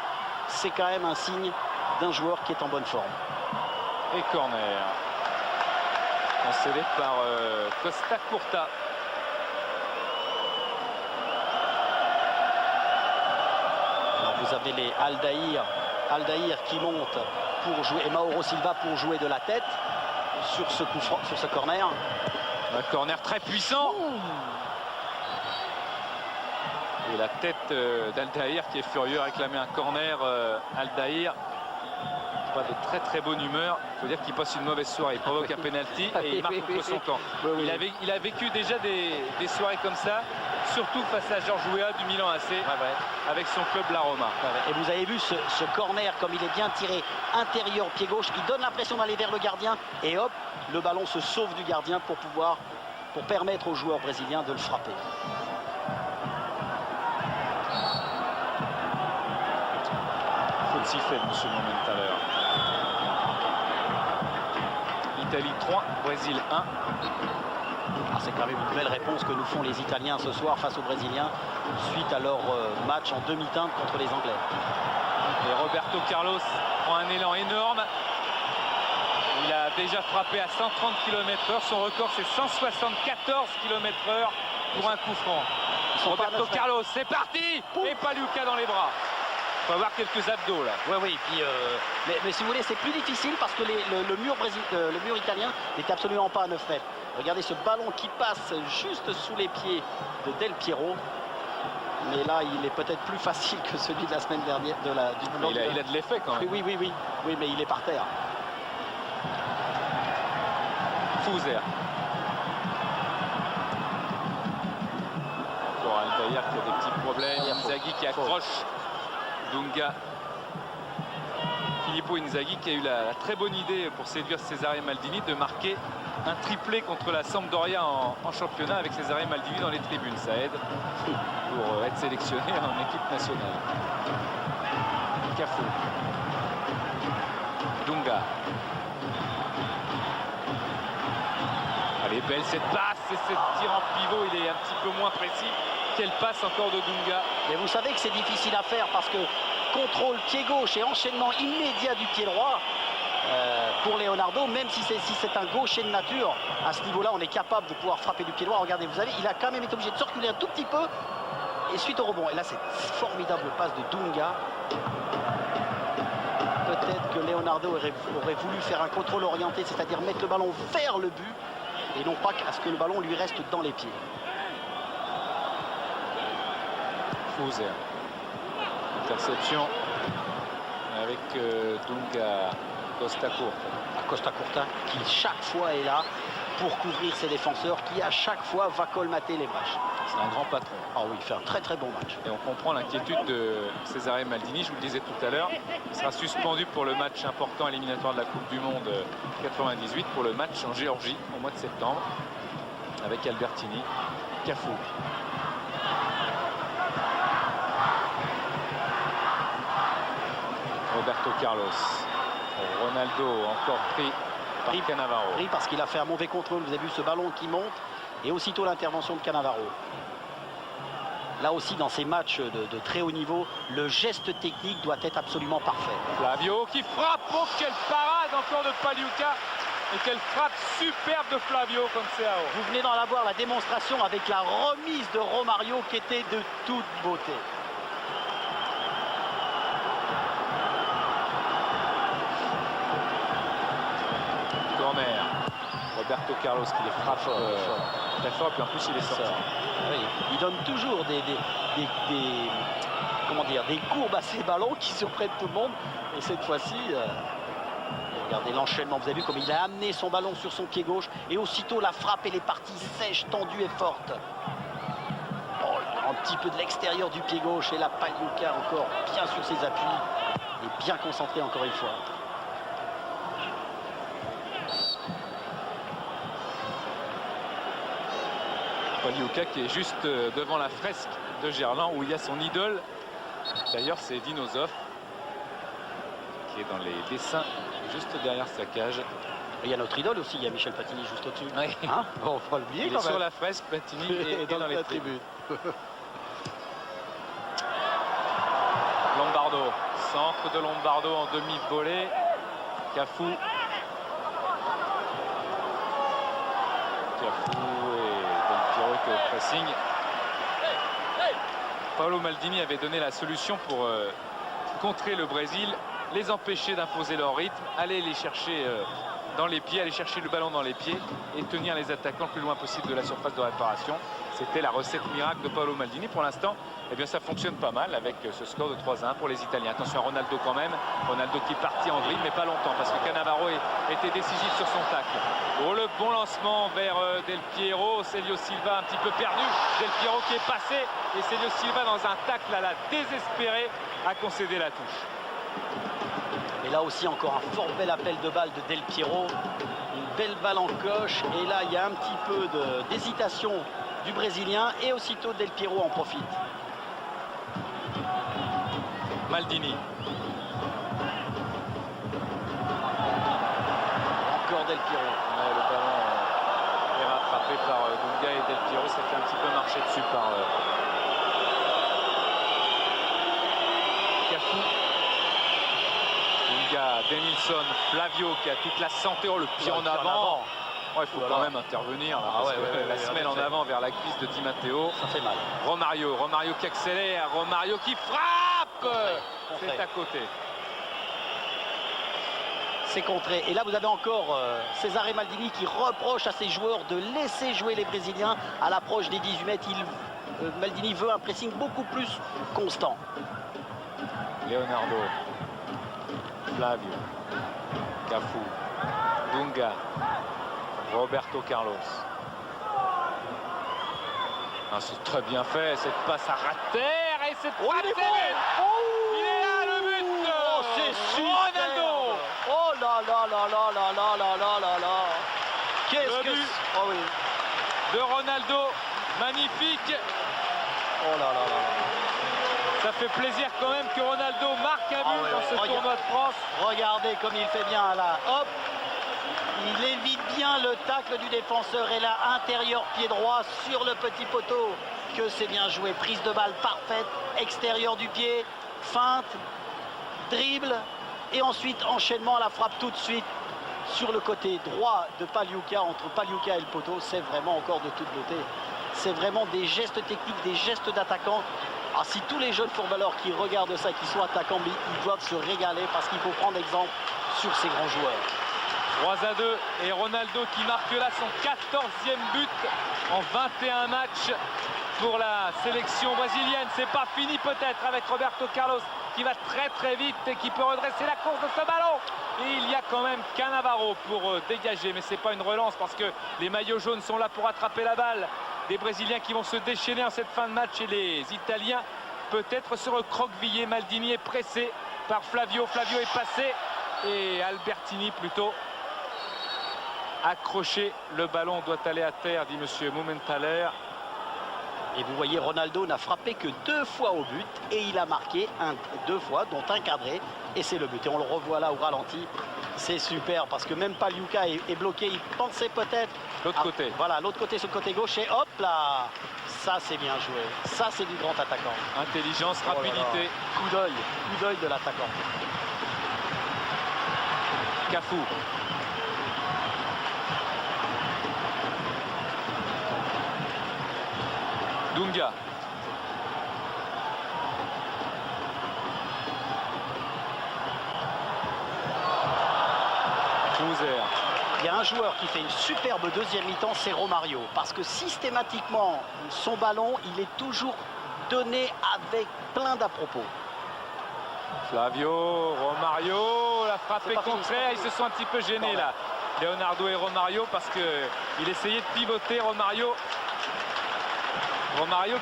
C'est quand même un signe d'un joueur qui est en bonne forme. Et corner. Concédé par Costa Curta. Alors vous avez les Aldaïr qui montent pour jouer, et Mauro Silva pour jouer de la tête sur ce coup franc, sur ce corner. Un corner très puissant. Et la tête d'Aldaïr qui est furieux à réclamer un corner. Aldaïr, pas de très bonne humeur. Il faut dire qu'il passe une mauvaise soirée. Il provoque un penalty et il marque contre son camp. Il a vécu déjà des soirées comme ça, surtout face à Georges Weah du Milan AC, avec son club la Roma. Et vous avez vu ce corner, comme il est bien tiré intérieur pied gauche, qui donne l'impression d'aller vers le gardien. Et hop, le ballon se sauve du gardien pour permettre aux joueurs brésiliens de le frapper. Sifflet de M. Momenthaler. Italie 3, Brésil 1. C'est quand même une belle réponse que nous font les Italiens ce soir face aux Brésiliens suite à leur match en demi-teinte contre les Anglais. Et Roberto Carlos prend un élan énorme. Il a déjà frappé à 130 km/h. Son record c'est 174 km/h pour un coup franc. Roberto Carlos, c'est parti. Et Pagliuca dans les bras. Il faut avoir quelques abdos là. Oui. Puis, mais si vous voulez, c'est plus difficile parce que le mur italien n'est absolument pas à 9 mètres. Regardez ce ballon qui passe juste sous les pieds de Del Piero. Mais là, il est peut-être plus facile que celui de la semaine dernière. Il a de l'effet quand même. Oui, mais il est par terre. Fouzer. Encore Aldaïr qui a des petits problèmes. Inzaghi qui accroche. Dunga. Filippo Inzaghi qui a eu la très bonne idée pour séduire Cesare Maldini de marquer un triplé contre la Sampdoria en championnat avec Cesare Maldini dans les tribunes. Ça aide pour être sélectionné en équipe nationale. Cafu. Dunga. Elle est belle cette passe et ce tir en pivot, il est un petit peu moins précis. Quelle passe encore de Dunga. Mais vous savez que c'est difficile à faire parce que contrôle pied gauche et enchaînement immédiat du pied droit pour Leonardo, même si c'est un gaucher de nature, à ce niveau-là, on est capable de pouvoir frapper du pied droit. Regardez, vous avez, il a quand même été obligé de circuler un tout petit peu et suite au rebond. Et là, c'est formidable passe de Dunga. Peut-être que Leonardo aurait voulu faire un contrôle orienté, c'est-à-dire mettre le ballon vers le but et non pas à ce que le ballon lui reste dans les pieds. Fouzer. Interception avec Dunga. Costa Curta. Costa Curta qui chaque fois est là pour couvrir ses défenseurs, qui à chaque fois va colmater les brèches. C'est un grand patron. Ah oui, il fait un très bon match. Et on comprend l'inquiétude de Cesare Maldini, je vous le disais tout à l'heure. Il sera suspendu pour le match important éliminatoire de la Coupe du Monde 98, pour le match en Géorgie au mois de septembre, avec Albertini. Cafu. Roberto Carlos. Ronaldo encore pris par Cannavaro. Pris parce qu'il a fait un mauvais contrôle. Vous avez vu ce ballon qui monte et aussitôt l'intervention de Cannavaro. Là aussi, dans ces matchs de très haut niveau, le geste technique doit être absolument parfait. Flavio qui frappe. Oh, quelle parade encore de Pagliuca. Et quelle frappe superbe de Flavio Conceição. Vous venez d'en avoir la démonstration avec la remise de Romario qui était de toute beauté. Corner. Roberto Carlos qui les frappe très fort, puis en plus il est sorti. Oui, il donne toujours comment dire, des courbes à ses ballons qui surprennent tout le monde. Et cette fois-ci, regardez l'enchaînement. Vous avez vu comme il a amené son ballon sur son pied gauche. Et aussitôt, la frappe, elle est partie sèche, tendue et forte. Oh, un petit peu de l'extérieur du pied gauche. Et là, Pagliuca encore bien sur ses appuis. Et bien concentré encore une fois. Pagliuca qui est juste devant la fresque de Gerland où il y a son idole. D'ailleurs, c'est Dinosov qui est dans les dessins juste derrière sa cage. Et il y a notre idole aussi, il y a Michel Platini juste au-dessus. Oui. Hein, bon, faut pas l'oublier Il quand est même. sur la fresque, Platini et dans les tribunes. Lombardo, centre de Lombardo en demi-volée. Cafu. Cafu et Del Piero qui est au pressing. Paolo Maldini avait donné la solution pour contrer le Brésil, les empêcher d'imposer leur rythme, aller les chercher dans les pieds, aller chercher le ballon dans les pieds et tenir les attaquants le plus loin possible de la surface de réparation. C'était la recette miracle de Paolo Maldini. Pour l'instant, eh bien, ça fonctionne pas mal avec ce score de 3-1 pour les Italiens. Attention à Ronaldo quand même. Ronaldo qui est parti en vrille, mais pas longtemps parce que Cannavaro était décisif sur son tacle. Oh, le bon lancement vers Del Piero. Celio Silva un petit peu perdu. Del Piero qui est passé et Celio Silva dans un tacle à la désespérée a concédé la touche. Et là aussi encore un fort bel appel de balle de Del Piero. Une belle balle en coche. Et là il y a un petit peu d'hésitation du Brésilien. Et aussitôt Del Piero en profite. Maldini. Encore Del Piero. Ouais, le ballon est rattrapé par Dunga et Del Piero. Ça fait un petit peu marcher dessus par Cafu. Dunga, Denilson, Flavio qui a toute la santé. Oh, le pied en avant. Ouais, il faut quand même intervenir là, parce que la semelle en avant vers la cuisse de Di Matteo. Ça fait mal. Romario qui accélère, Romario qui frappe. C'est à côté. C'est contré. Et là, vous avez encore Cesare Maldini qui reproche à ses joueurs de laisser jouer les Brésiliens à l'approche des 18 mètres. Maldini veut un pressing beaucoup plus constant. Leonardo, Flavio, Cafu, Dunga, Roberto Carlos. Ah, c'est très bien fait, cette passe à terre et cette Oh, il est bon. Il est là le but. Oh, c'est super. Ronaldo. Oh là là là là là là là là là là. Qu'est-ce Le que but c'est? Oh oui. de Ronaldo, magnifique. Oh là là là là. Ça fait plaisir quand même que Ronaldo marque un but dans ce tournoi de France. Regardez comme il fait bien là. Hop. Il évite bien le tacle du défenseur et là, intérieur pied droit sur le petit poteau. Que c'est bien joué. Prise de balle parfaite. Extérieur du pied. Feinte. Dribble. Et ensuite, enchaînement à la frappe tout de suite sur le côté droit de Pagliuca. Entre Pagliuca et le poteau, c'est vraiment encore de toute beauté. C'est vraiment des gestes techniques, des gestes d'attaquant. Ah, si tous les jeunes footballeurs qui regardent ça, qui sont attaquants, ils doivent se régaler parce qu'il faut prendre exemple sur ces grands joueurs. 3-2 et Ronaldo qui marque là son 14e but en 21 matchs pour la sélection brésilienne. C'est pas fini peut-être avec Roberto Carlos qui va très très vite et qui peut redresser la course de ce ballon. Et il y a quand même Cannavaro pour dégager, mais c'est pas une relance parce que les maillots jaunes sont là pour attraper la balle. Des Brésiliens qui vont se déchaîner en cette fin de match et les Italiens peut-être se recroqueviller. Maldini est pressé par Flavio. Flavio est passé et Albertini plutôt accroché. Le ballon doit aller à terre, dit monsieur Mumenthaler. Et vous voyez, Ronaldo n'a frappé que 2 fois au but et il a marqué 2 fois, dont un cadré. Et c'est le but. Et on le revoit là au ralenti. C'est super parce que même Pagliuca est bloqué. Il pensait peut-être... L'autre côté. Voilà, l'autre côté, sur le côté gauche. Et hop là, ça c'est bien joué. Ça c'est du grand attaquant. Intelligence, rapidité. Oh là là. Coup d'œil de l'attaquant. Cafu. Dunga. Clouser. y a un joueur qui fait une superbe deuxième mi-temps, c'est Romario. Parce que systématiquement, son ballon, il est toujours donné avec plein d'à-propos. Flavio, Romario, la frappe est pas fini, contrée. Ils se sont un petit peu gênés là, Leonardo et Romario, parce qu'il essayait de pivoter. Romario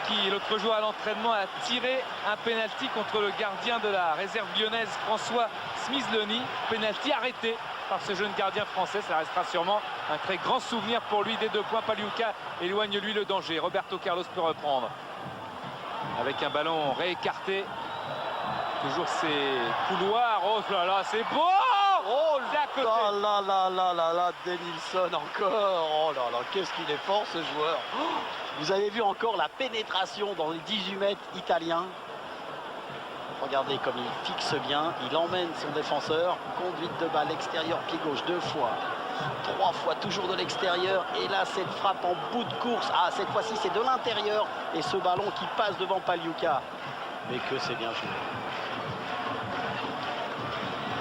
qui, l'autre jour à l'entraînement, a tiré un pénalty contre le gardien de la réserve lyonnaise, François Smith-Leni. Pénalty arrêté par ce jeune gardien français. Ça restera sûrement un très grand souvenir pour lui. Des 2 points, Pagliuca éloigne-lui le danger. Roberto Carlos peut reprendre avec un ballon réécarté. Toujours ces couloirs. Oh là là, c'est beau! Oh là là, Denilson encore. Oh là là, qu'est-ce qu'il est fort ce joueur. Vous avez vu encore la pénétration dans les 18 mètres italiens. Regardez comme il fixe bien, il emmène son défenseur. Conduite de balle extérieur, pied gauche 2 fois. 3 fois toujours de l'extérieur. Et là, cette frappe en bout de course. Ah, cette fois-ci, c'est de l'intérieur. Et ce ballon qui passe devant Pagliuca. Mais que c'est bien joué.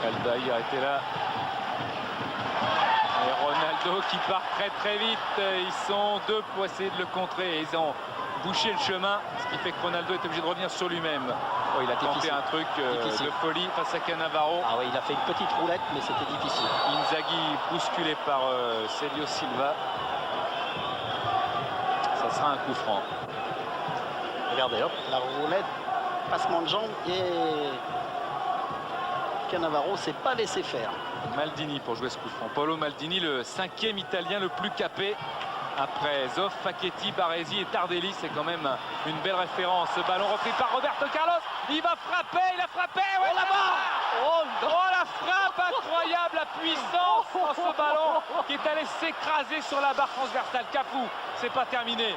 Aldaïr était là. Et Ronaldo qui part très vite. Ils sont 2 pour essayer de le contrer. Ils ont bouché le chemin, ce qui fait que Ronaldo est obligé de revenir sur lui-même. Oh, il a tenté un truc de folie face à Cannavaro. Ah oui, il a fait une petite roulette, mais c'était difficile. Inzaghi bousculé par Celio Silva. Ça sera un coup franc. Regardez, hop, la roulette, passement de jambe et Cannavaro s'est pas laissé faire. Maldini pour jouer ce coup franc. Paolo Maldini, le 5e italien le plus capé. Après Zoff, Facchetti, Baresi et Tardelli, c'est quand même une belle référence. Ce ballon repris par Roberto Carlos. Il va frapper, il a frappé. Ouais, oh là-bas. Oh la frappe incroyable, la puissance dans ce ballon qui est allé s'écraser sur la barre transversale. Cafu, c'est pas terminé.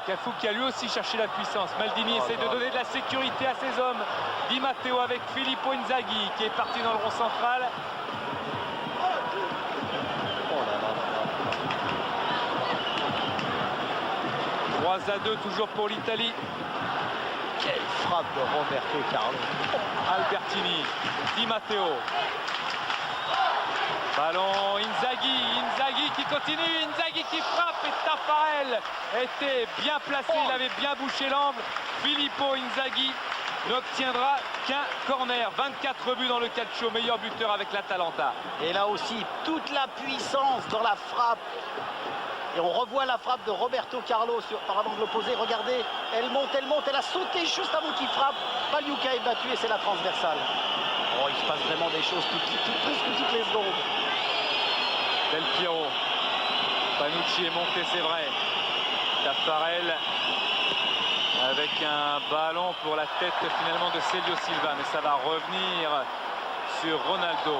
Cafu qui a lui aussi cherché la puissance. Maldini essaie de donner de la sécurité à ses hommes. Di Matteo avec Filippo Inzaghi qui est parti dans le rond central. 3-2 toujours pour l'Italie. Quelle frappe de Roberto Carlos. Albertini, Di Matteo. Ballon Inzaghi qui continue, Inzaghi qui frappe et Taffarel était bien placé, il avait bien bouché l'angle. Filippo Inzaghi n'obtiendra qu'un corner. 24 buts dans le calcio, meilleur buteur avec l'Atalanta. Et là aussi, toute la puissance dans la frappe. Et on revoit la frappe de Roberto Carlos par l'angle opposé. Regardez, elle monte, elle a sauté juste avant qu'il frappe. Pagliuca est battu et c'est la transversale. Oh, il se passe vraiment des choses presque toutes les secondes. Del Piero. Panucci est monté, c'est vrai. Taffarel avec un ballon pour la tête finalement de Celio Silva. Mais ça va revenir sur Ronaldo.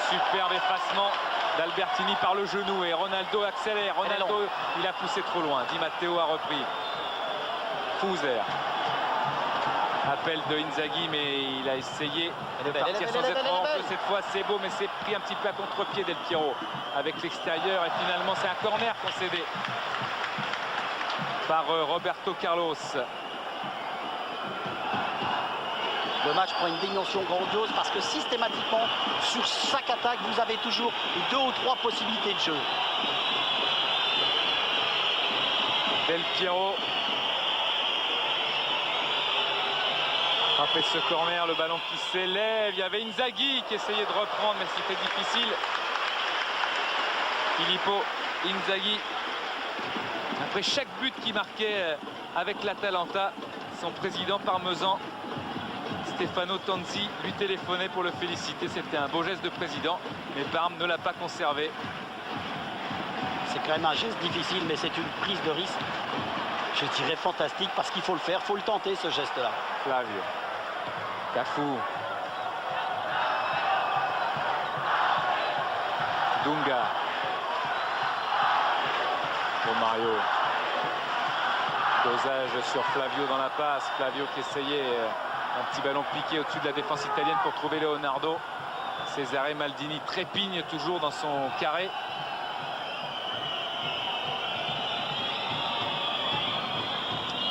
Superbe effacement d'Albertini par le genou et Ronaldo accélère. Ronaldo, il a poussé trop loin. Di Matteo a repris. Fuser. Appel de Inzaghi, mais il a essayé de partir sans être en jeu. Cette fois, c'est beau, mais c'est pris un petit peu à contre-pied Del Piero avec l'extérieur. Et finalement, c'est un corner concédé par Roberto Carlos. Le match prend une dimension grandiose parce que systématiquement, sur chaque attaque, vous avez toujours 2 ou 3 possibilités de jeu. Del Piero. Après ce corner, le ballon qui s'élève. Il y avait Inzaghi qui essayait de reprendre, mais c'était difficile. Filippo Inzaghi. Après chaque but qu'il marquait avec l'Atalanta, son président parmesan, Stefano Tanzi, lui téléphonait pour le féliciter. C'était un beau geste de président, mais Parme ne l'a pas conservé. C'est quand même un geste difficile, mais c'est une prise de risque, je dirais fantastique, parce qu'il faut le faire, il faut le tenter ce geste-là. Flavio. Cafu. Dunga. Romario. Dosage sur Flavio dans la passe. Flavio qui essayait un petit ballon piqué au-dessus de la défense italienne pour trouver Leonardo. Cesare Maldini trépigne toujours dans son carré.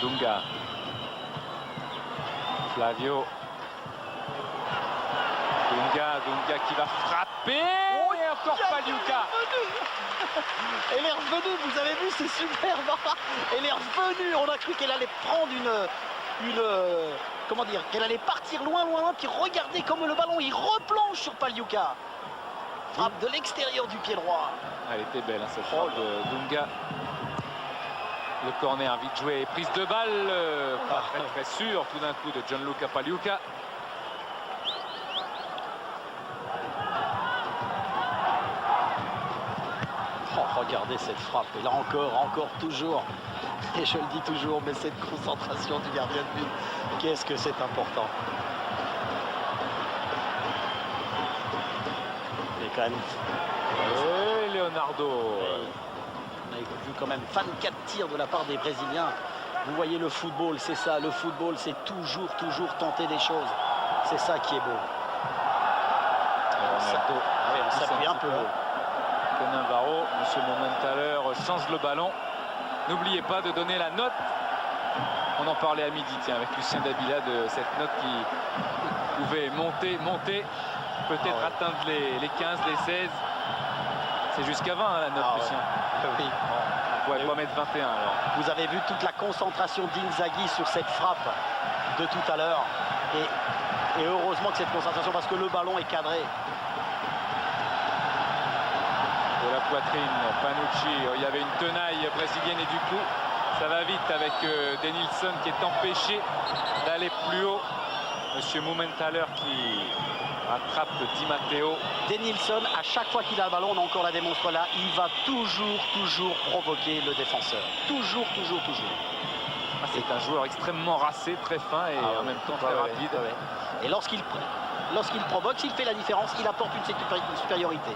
Dunga. Flavio. Dunga qui va frapper. Oh, et un encore Pagliuca. Elle est revenue, vous avez vu, c'est superbe. Elle est revenue, on a cru qu'elle allait prendre comment dire, qu'elle allait partir loin, puis regardez comme le ballon, il replonge sur Pagliuca. Frappe de l'extérieur du pied droit. Elle était belle, hein, cette frappe de Dunga. Le corner vite joué, prise de balle, pas très sûr tout d'un coup de Gianluca Pagliuca. Oh, regardez cette frappe, et là encore, toujours, et je le dis toujours, mais cette concentration du gardien de but, qu'est-ce que c'est important. Et quand même... Et Leonardo. On a vu quand même 24 tirs de la part des Brésiliens. Vous voyez le football, c'est ça, le football, c'est toujours tenter des choses. C'est ça qui est beau. On s'appuie un peu. Cannavaro, monsieur Momenthaler change le ballon. N'oubliez pas de donner la note. On en parlait à midi, tiens, avec Lucien Dabila, de cette note qui pouvait monter, peut-être atteindre les 15, les 16. C'est jusqu'à 20 hein, la note, Lucien. Oui. On ne pourrait pas mettre 21 alors. Vous avez vu toute la concentration d'Inzaghi sur cette frappe de tout à l'heure. Et heureusement que cette concentration, parce que le ballon est cadré. De la poitrine, Panucci, il y avait une tenaille brésilienne et du coup ça va vite avec Denilson qui est empêché d'aller plus haut. Monsieur Momenthaler qui rattrape Di Matteo. Denilson, à chaque fois qu'il a le ballon, on a encore la démonstration là, il va toujours provoquer le défenseur. Toujours. Ah, c'est un joueur extrêmement racé, très fin et en même temps très rapide. Et lorsqu'il provoque, s'il fait la différence, il apporte une supériorité.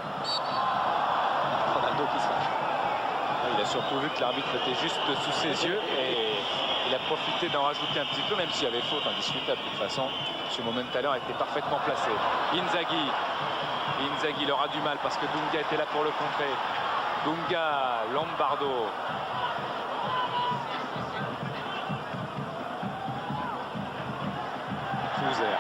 Ronaldo qui se lâche. Il a surtout vu que l'arbitre était juste sous ses yeux et il a profité d'en rajouter un petit peu, même s'il y avait faute indiscutable de toute façon. Ce Momenthaler était parfaitement placé. Inzaghi, il aura du mal parce que Dunga était là pour le contrer. Dunga, Lombardo. Souzer.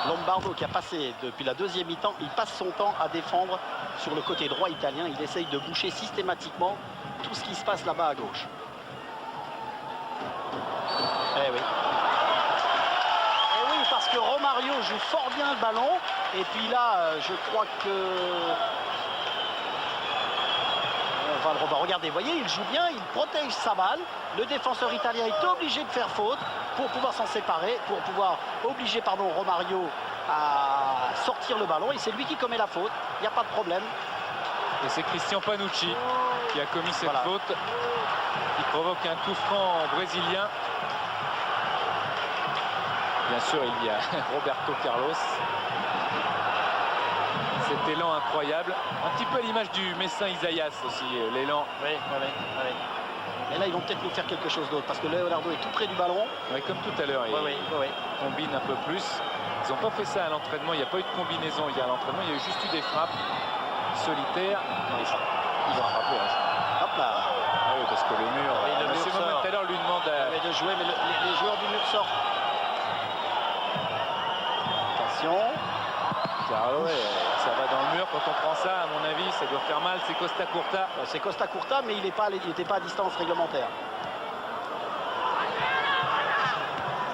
Lombardo qui a passé depuis la deuxième mi-temps, il passe son temps à défendre sur le côté droit italien. Il essaye de boucher systématiquement tout ce qui se passe là-bas à gauche. Eh oui, parce que Romario joue fort bien le ballon. Et puis là, je crois que... On va le revoir. Regardez, vous voyez, il joue bien, il protège sa balle. Le défenseur italien est obligé de faire faute pour pouvoir s'en séparer, pour pouvoir obliger Romario à sortir le ballon. Et c'est lui qui commet la faute, il n'y a pas de problème. Et c'est Christian Panucci qui a commis cette faute, qui provoque un coup franc brésilien. Bien sûr, il y a Roberto Carlos. Cet élan incroyable. Un petit peu à l'image du Messin Isaías aussi, l'élan. Oui. Et là, ils vont peut-être nous faire quelque chose d'autre parce que Leonardo est tout près du ballon. Oui, comme tout à l'heure, il combine un peu plus. Ils n'ont pas fait ça à l'entraînement, il n'y a pas eu de combinaison. Il y a à l'entraînement, il y a eu juste eu des frappes solitaires. Ils ont frappé. Hop là. Ah oui, parce que le mur. Le mur Monsieur Momenthaler lui demande de jouer, mais les joueurs du mur sortent. Attention. Carlo, ça va dans le mur. Quand on prend ça, à mon avis, ça doit faire mal. C'est Costa Curta. C'est Costa Curta, mais il n'était pas à distance réglementaire.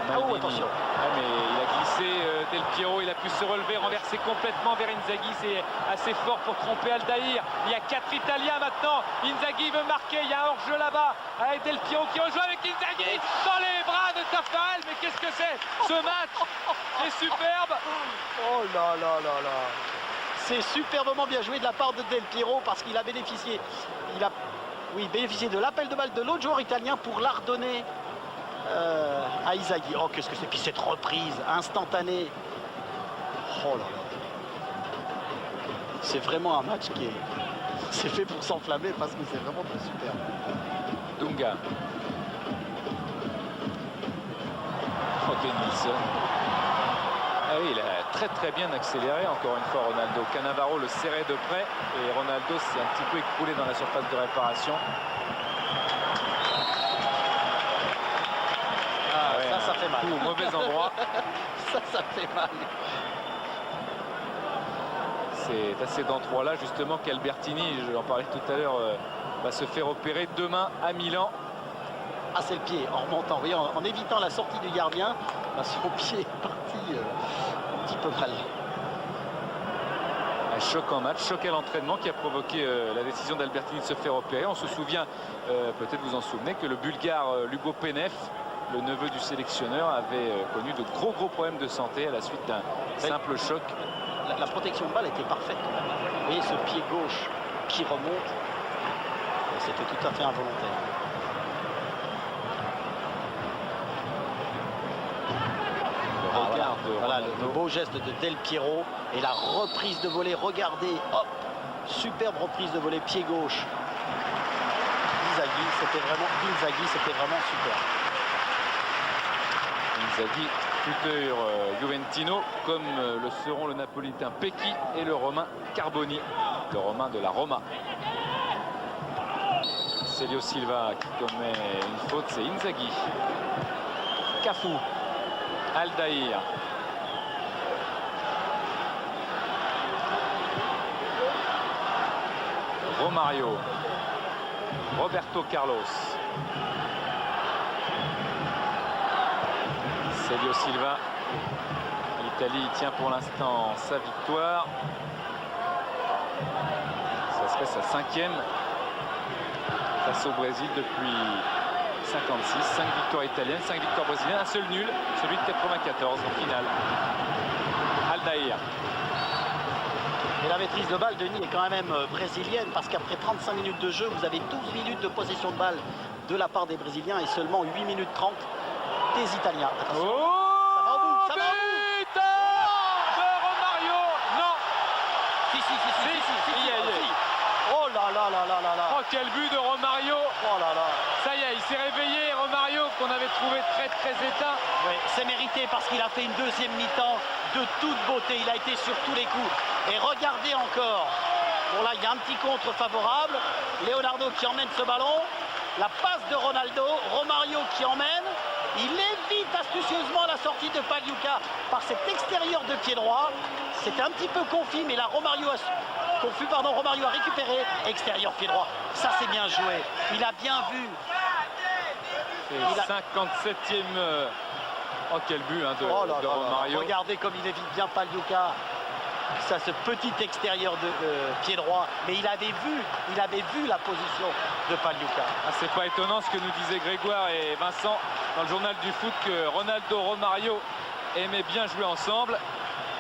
Oh, attention. Ah, mais il a glissé Del Piero, il a pu se relever, renverser complètement vers Inzaghi. C'est assez fort pour tromper Aldaïr. Il y a 4 Italiens maintenant. Inzaghi veut marquer. Il y a un hors-jeu là-bas avec Del Piero qui rejoue avec Inzaghi dans les bras de Tafarel. Mais qu'est-ce que c'est ce match? C'est superbe. Oh là. C'est superbement bien joué de la part de Del Piero parce qu'il a bénéficié. Bénéficié de l'appel de balle de l'autre joueur italien pour la redonner à Inzaghi. Oh, qu'est-ce que c'est? Puis cette reprise instantanée. Oh là là. C'est vraiment un match qui c'est fait pour s'enflammer parce que c'est vraiment très super. Dunga. Oh, Denilson. Ah oui, il a très bien accéléré encore une fois Ronaldo. Cannavaro le serrait de près et Ronaldo s'est un petit peu écroulé dans la surface de réparation. Ça fait mal. Au mauvais endroit. ça fait mal. à ces endroits-là justement qu'Albertini, je en parlais tout à l'heure, va se faire opérer demain à Milan. Ah, c'est le pied en remontant, vous voyez, en évitant la sortie du gardien, son pied est parti un petit peu mal. Un choc en match, choc à l'entraînement qui a provoqué la décision d'Albertini de se faire opérer. On se souvient, peut-être vous en souvenez, que le Bulgare Lugo Penev, le neveu du sélectionneur, avait connu de gros problèmes de santé à la suite d'un simple choc. La protection de balle était parfaite quand même. Vous voyez ce pied gauche qui remonte, c'était tout à fait involontaire. Voilà le beau geste de Del Piero et la reprise de volée. Regardez, hop, superbe reprise de volée, pied gauche. Inzaghi, c'était vraiment super. Inzaghi, futur Juventino, comme le seront le Napolitain Pecchi et le Romain Carboni, le Romain de la Roma. Célio Silva qui commet une faute, c'est Inzaghi. Cafu, Aldaïr. Romario, Roberto Carlos, Célio Silva. L'Italie tient pour l'instant sa victoire. Ça serait sa 5e face au Brésil depuis 56. 5 victoires italiennes, 5 victoires brésiliennes, un seul nul, celui de 94 en finale. Aldaïr. Et la maîtrise de balle, Denis, est quand même brésilienne parce qu'après 35 minutes de jeu, vous avez 12 minutes de possession de balle de la part des Brésiliens et seulement 8 minutes 30 des Italiens. Attention. Oh, ça va au bout, ça va au bout. De Romario. Non. Si. Oh là là là là là là. Oh, quel but de Romario. Oh là là. Ça y est, il s'est réveillé, Romario, qu'on avait trouvé très éteint. Oui, c'est mérité parce qu'il a fait une deuxième mi-temps de toute beauté. Il a été sur tous les coups. Et regardez encore. Bon là, il y a un petit contre favorable. Leonardo qui emmène ce ballon. La passe de Ronaldo. Romario qui emmène. Il évite astucieusement la sortie de Pagliuca par cet extérieur de pied droit. C'était un petit peu confus, mais là Romario a récupéré. Extérieur pied droit. Ça c'est bien joué. Il a bien vu. C'est 57e. Oh quel but hein, de Romario. Regardez comme il évite bien Pagliuca. Ça, ce petit extérieur de pied droit, mais il avait vu la position de Pagliuca. Ah, c'est pas étonnant ce que nous disaient Grégoire et Vincent dans le journal du foot que Ronaldo, Romario aimaient bien jouer ensemble.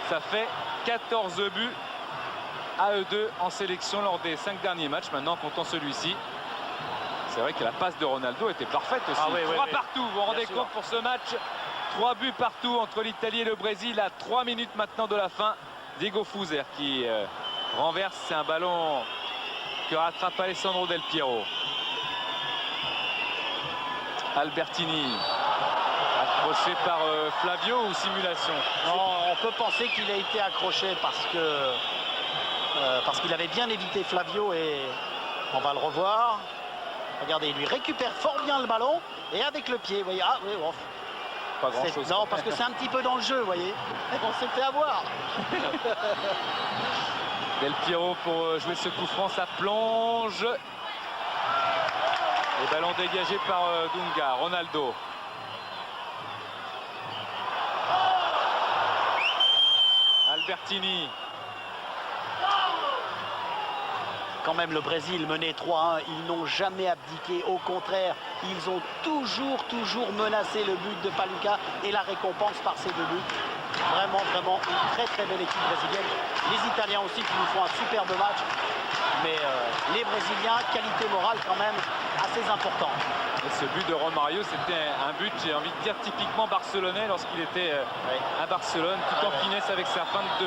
Ça fait 14 buts à eux deux en sélection lors des 5 derniers matchs. Maintenant, comptant celui-ci, c'est vrai que la passe de Ronaldo était parfaite aussi. Ah, oui, 3 partout, vous vous rendez compte pour ce match? 3 buts partout entre l'Italie et le Brésil à 3 minutes maintenant de la fin. Diego Fuser qui renverse, c'est un ballon que rattrape Alessandro Del Piero. Albertini, accroché par Flavio ou simulation? Non, on peut penser qu'il a été accroché parce qu'il avait bien évité Flavio et on va le revoir. Regardez, il lui récupère fort bien le ballon et avec le pied, vous voyez, ah oui, bon. Pas grand chose. Non, parce que c'est un petit peu dans le jeu, vous voyez. On s'est fait avoir. Del Piero pour jouer ce coup franc, ça plonge. Et ballon dégagé par Dunga. Ronaldo. Albertini. Quand même, le Brésil menait 3-1, ils n'ont jamais abdiqué, au contraire, ils ont toujours menacé le but de Pagliuca et la récompense par ces 2 buts. Vraiment une très belle équipe brésilienne. Les Italiens aussi qui nous font un superbe match, mais les Brésiliens, qualité morale quand même assez importante. Et ce but de Romario, c'était un but, j'ai envie de dire, typiquement barcelonais lorsqu'il était à Barcelone, tout en finesse avec sa feinte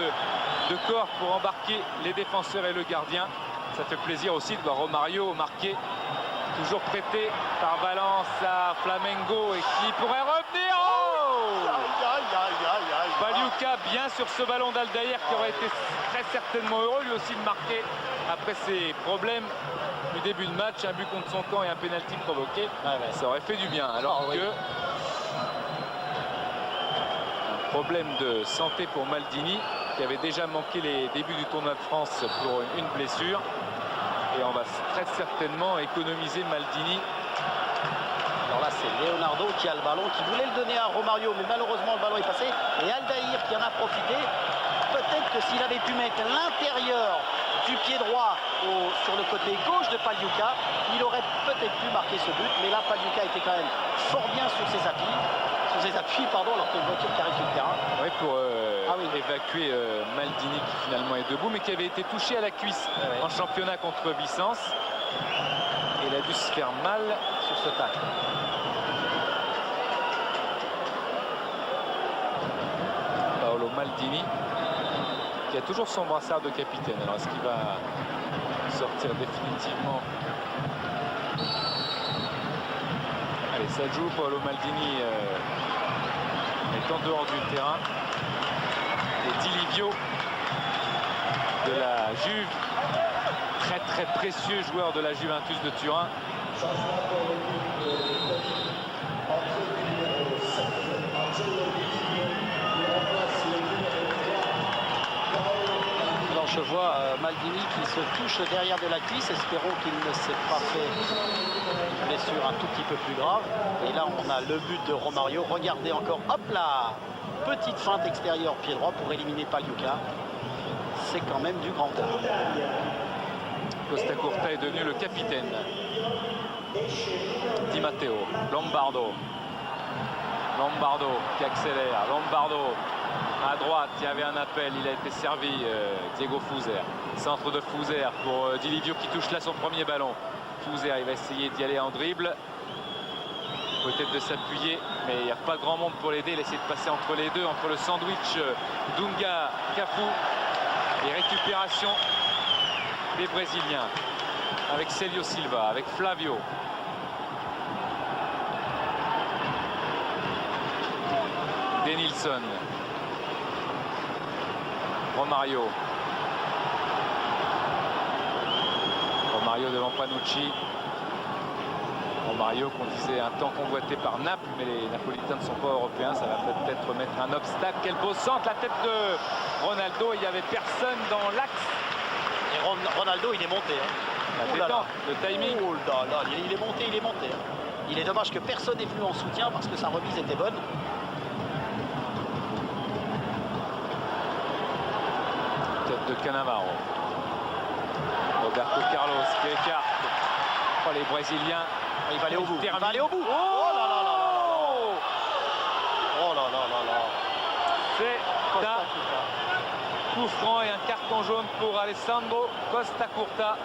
de corps pour embarquer les défenseurs et le gardien. Ça fait plaisir aussi de voir Romario marquer, toujours prêté par Valence à Flamengo et qui pourrait revenir. Oh, Pagliuca bien sur ce ballon d'Aldaïr qui aurait été très certainement heureux lui aussi de marquer après ses problèmes du début de match, un but contre son camp et un pénalty provoqué. Ça aurait fait du bien alors que un problème de santé pour Maldini qui avait déjà manqué les débuts du tournoi de France pour une blessure. Et on va très certainement économiser Maldini. Alors là, c'est Leonardo qui a le ballon, qui voulait le donner à Romario, mais malheureusement, le ballon est passé. Et Aldaïr qui en a profité. Peut-être que s'il avait pu mettre l'intérieur du pied droit sur le côté gauche de Pagliuca, il aurait peut-être pu marquer ce but. Mais là, Pagliuca était quand même fort bien sur ses appuis. Alors qu'il y a une voiture qui arrive sur le terrain. Oui, pour évacuer Maldini qui finalement est debout, mais qui avait été touché à la cuisse en championnat contre Vicence. Et il a dû se faire mal sur ce tacle. Paolo Maldini, qui a toujours son brassard de capitaine. Alors est-ce qu'il va sortir définitivement? Allez, ça joue. Paolo Maldini est en dehors du terrain. Et Di Livio de la Juve, très précieux joueur de la Juventus de Turin. Alors je vois Maldini qui se touche derrière de la cuisse. Espérons qu'il ne s'est pas fait une blessure un tout petit peu plus grave. Et là on a le but de Romario. Regardez encore, hop là, petite feinte extérieure pied droit pour éliminer Pagliuca. C'est quand même du grand art. Costa Curta est devenu le capitaine. Di Matteo, Lombardo qui accélère, Lombardo à droite, il y avait un appel, il a été servi, Diego Fuser. Centre de Fuser pour Di Livio qui touche là son premier ballon. Fuser, il va essayer d'y aller en dribble. Peut-être de s'appuyer, mais il n'y a pas grand monde pour l'aider. Il essaie de passer entre les deux, entre le sandwich Dunga, Cafu. Et récupération des Brésiliens avec Célio Silva, avec Flavio. Denilson. Romario devant Panucci. Romario qu'on disait un temps convoité par Naples, mais les Napolitains ne sont pas européens, ça va peut-être mettre un obstacle. Quel beau centre, la tête de Ronaldo, il n'y avait personne dans l'axe. Et Ronaldo il est monté. La détente, le timing. Oh là là, il est monté. Il est dommage que personne n'est venu en soutien parce que sa remise était bonne. Tête de Cannavaro. Roberto Carlos qui écarte. Oh, les Brésiliens. Il va aller au bout. Oh là là là là. Oh là là là là. C'est un coup franc et un carton jaune pour Alessandro Costa Curta.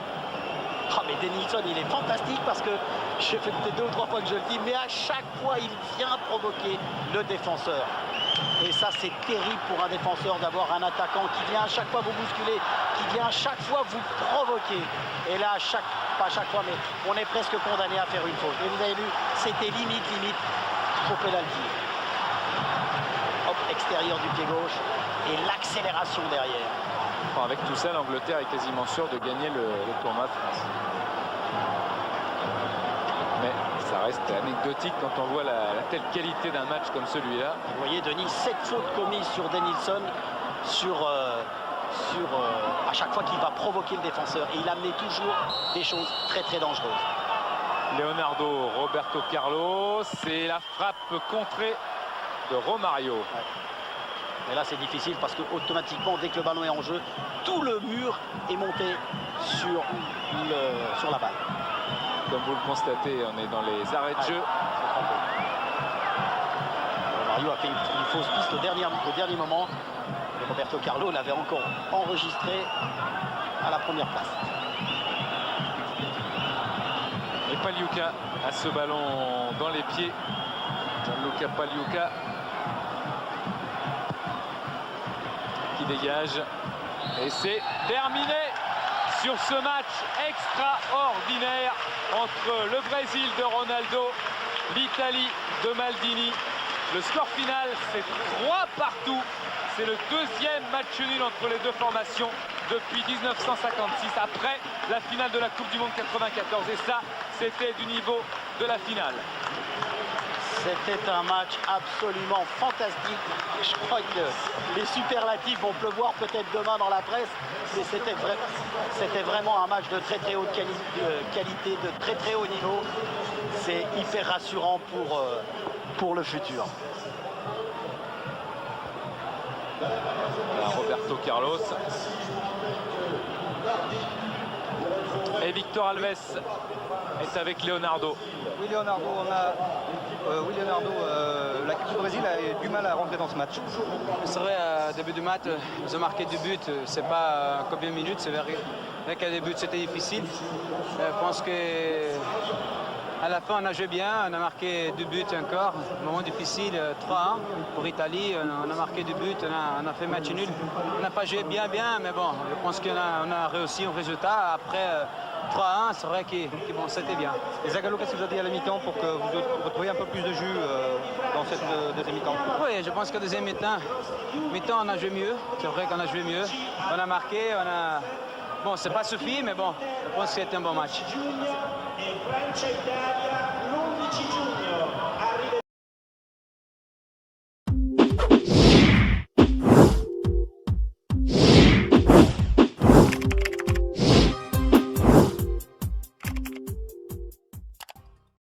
Ah mais Denilson il est fantastique parce que je fais peut-être 2 ou 3 fois que je le dis, mais à chaque fois il vient provoquer le défenseur. Et ça c'est terrible pour un défenseur d'avoir un attaquant qui vient à chaque fois vous bousculer, qui vient à chaque fois vous provoquer. Et là pas à chaque fois, mais on est presque condamné à faire une faute. Et vous avez vu, c'était limite pour penalty. Hop, extérieur du pied gauche et l'accélération derrière. Bon, avec tout ça, l'Angleterre est quasiment sûre de gagner le tournoi de France. Mais ça reste anecdotique quand on voit la telle qualité d'un match comme celui-là. Vous voyez, Denis, 7 fautes commises sur Denilson à chaque fois qu'il va provoquer le défenseur. Et il amenait toujours des choses très dangereuses. Leonardo, Roberto Carlos, c'est la frappe contrée de Romario. Ouais. Mais là c'est difficile parce que automatiquement dès que le ballon est en jeu, tout le mur est monté sur la balle. Comme vous le constatez, on est dans les arrêts de jeu. Romario a fait une fausse piste au dernier moment. Et Roberto Carlos l'avait encore enregistré à la première place. Et Pagliuca a ce ballon dans les pieds. Gianluca Pagliuca qui dégage. Et c'est terminé sur ce match extraordinaire entre le Brésil de Ronaldo, l'Italie de Maldini. Le score final, c'est 3-2. C'est le deuxième match nul entre les deux formations depuis 1956, après la finale de la Coupe du Monde 94. Et ça, c'était du niveau de la finale. C'était un match absolument fantastique. Je crois que les superlatifs vont pleuvoir peut-être demain dans la presse, mais c'était vraiment un match de très très haute qualité, de très très haut niveau. C'est hyper rassurant pour le futur. Roberto Carlos. Et Victor Alves est avec Leonardo. Oui, Leonardo, l'équipe du Brésil a eu du mal à rentrer dans ce match. C'est vrai, début du match, ils ont marqué 2 buts. C'est pas combien de minutes, c'est vrai qu'à début c'était difficile. Je pense que à la fin on a joué bien, on a marqué 2 buts encore. Moment difficile, 3-1 pour l'Italie. On a marqué 2 buts, on a fait match nul. On n'a pas joué bien, mais bon, je pense qu'on a réussi un résultat. Après 3-1, c'est vrai que bon, c'était bien. Et Zagallo, qu'est-ce que vous avez dit à la mi-temps pour que vous retrouviez un peu plus de jus dans cette deuxième mi-temps? Oui, je pense que deuxième mi-temps, on a joué mieux. C'est vrai qu'on a joué mieux. On a marqué, Bon, c'est pas suffi, mais bon, je pense que c'était un bon match. Giugno e Francia-Italia l'11 giugno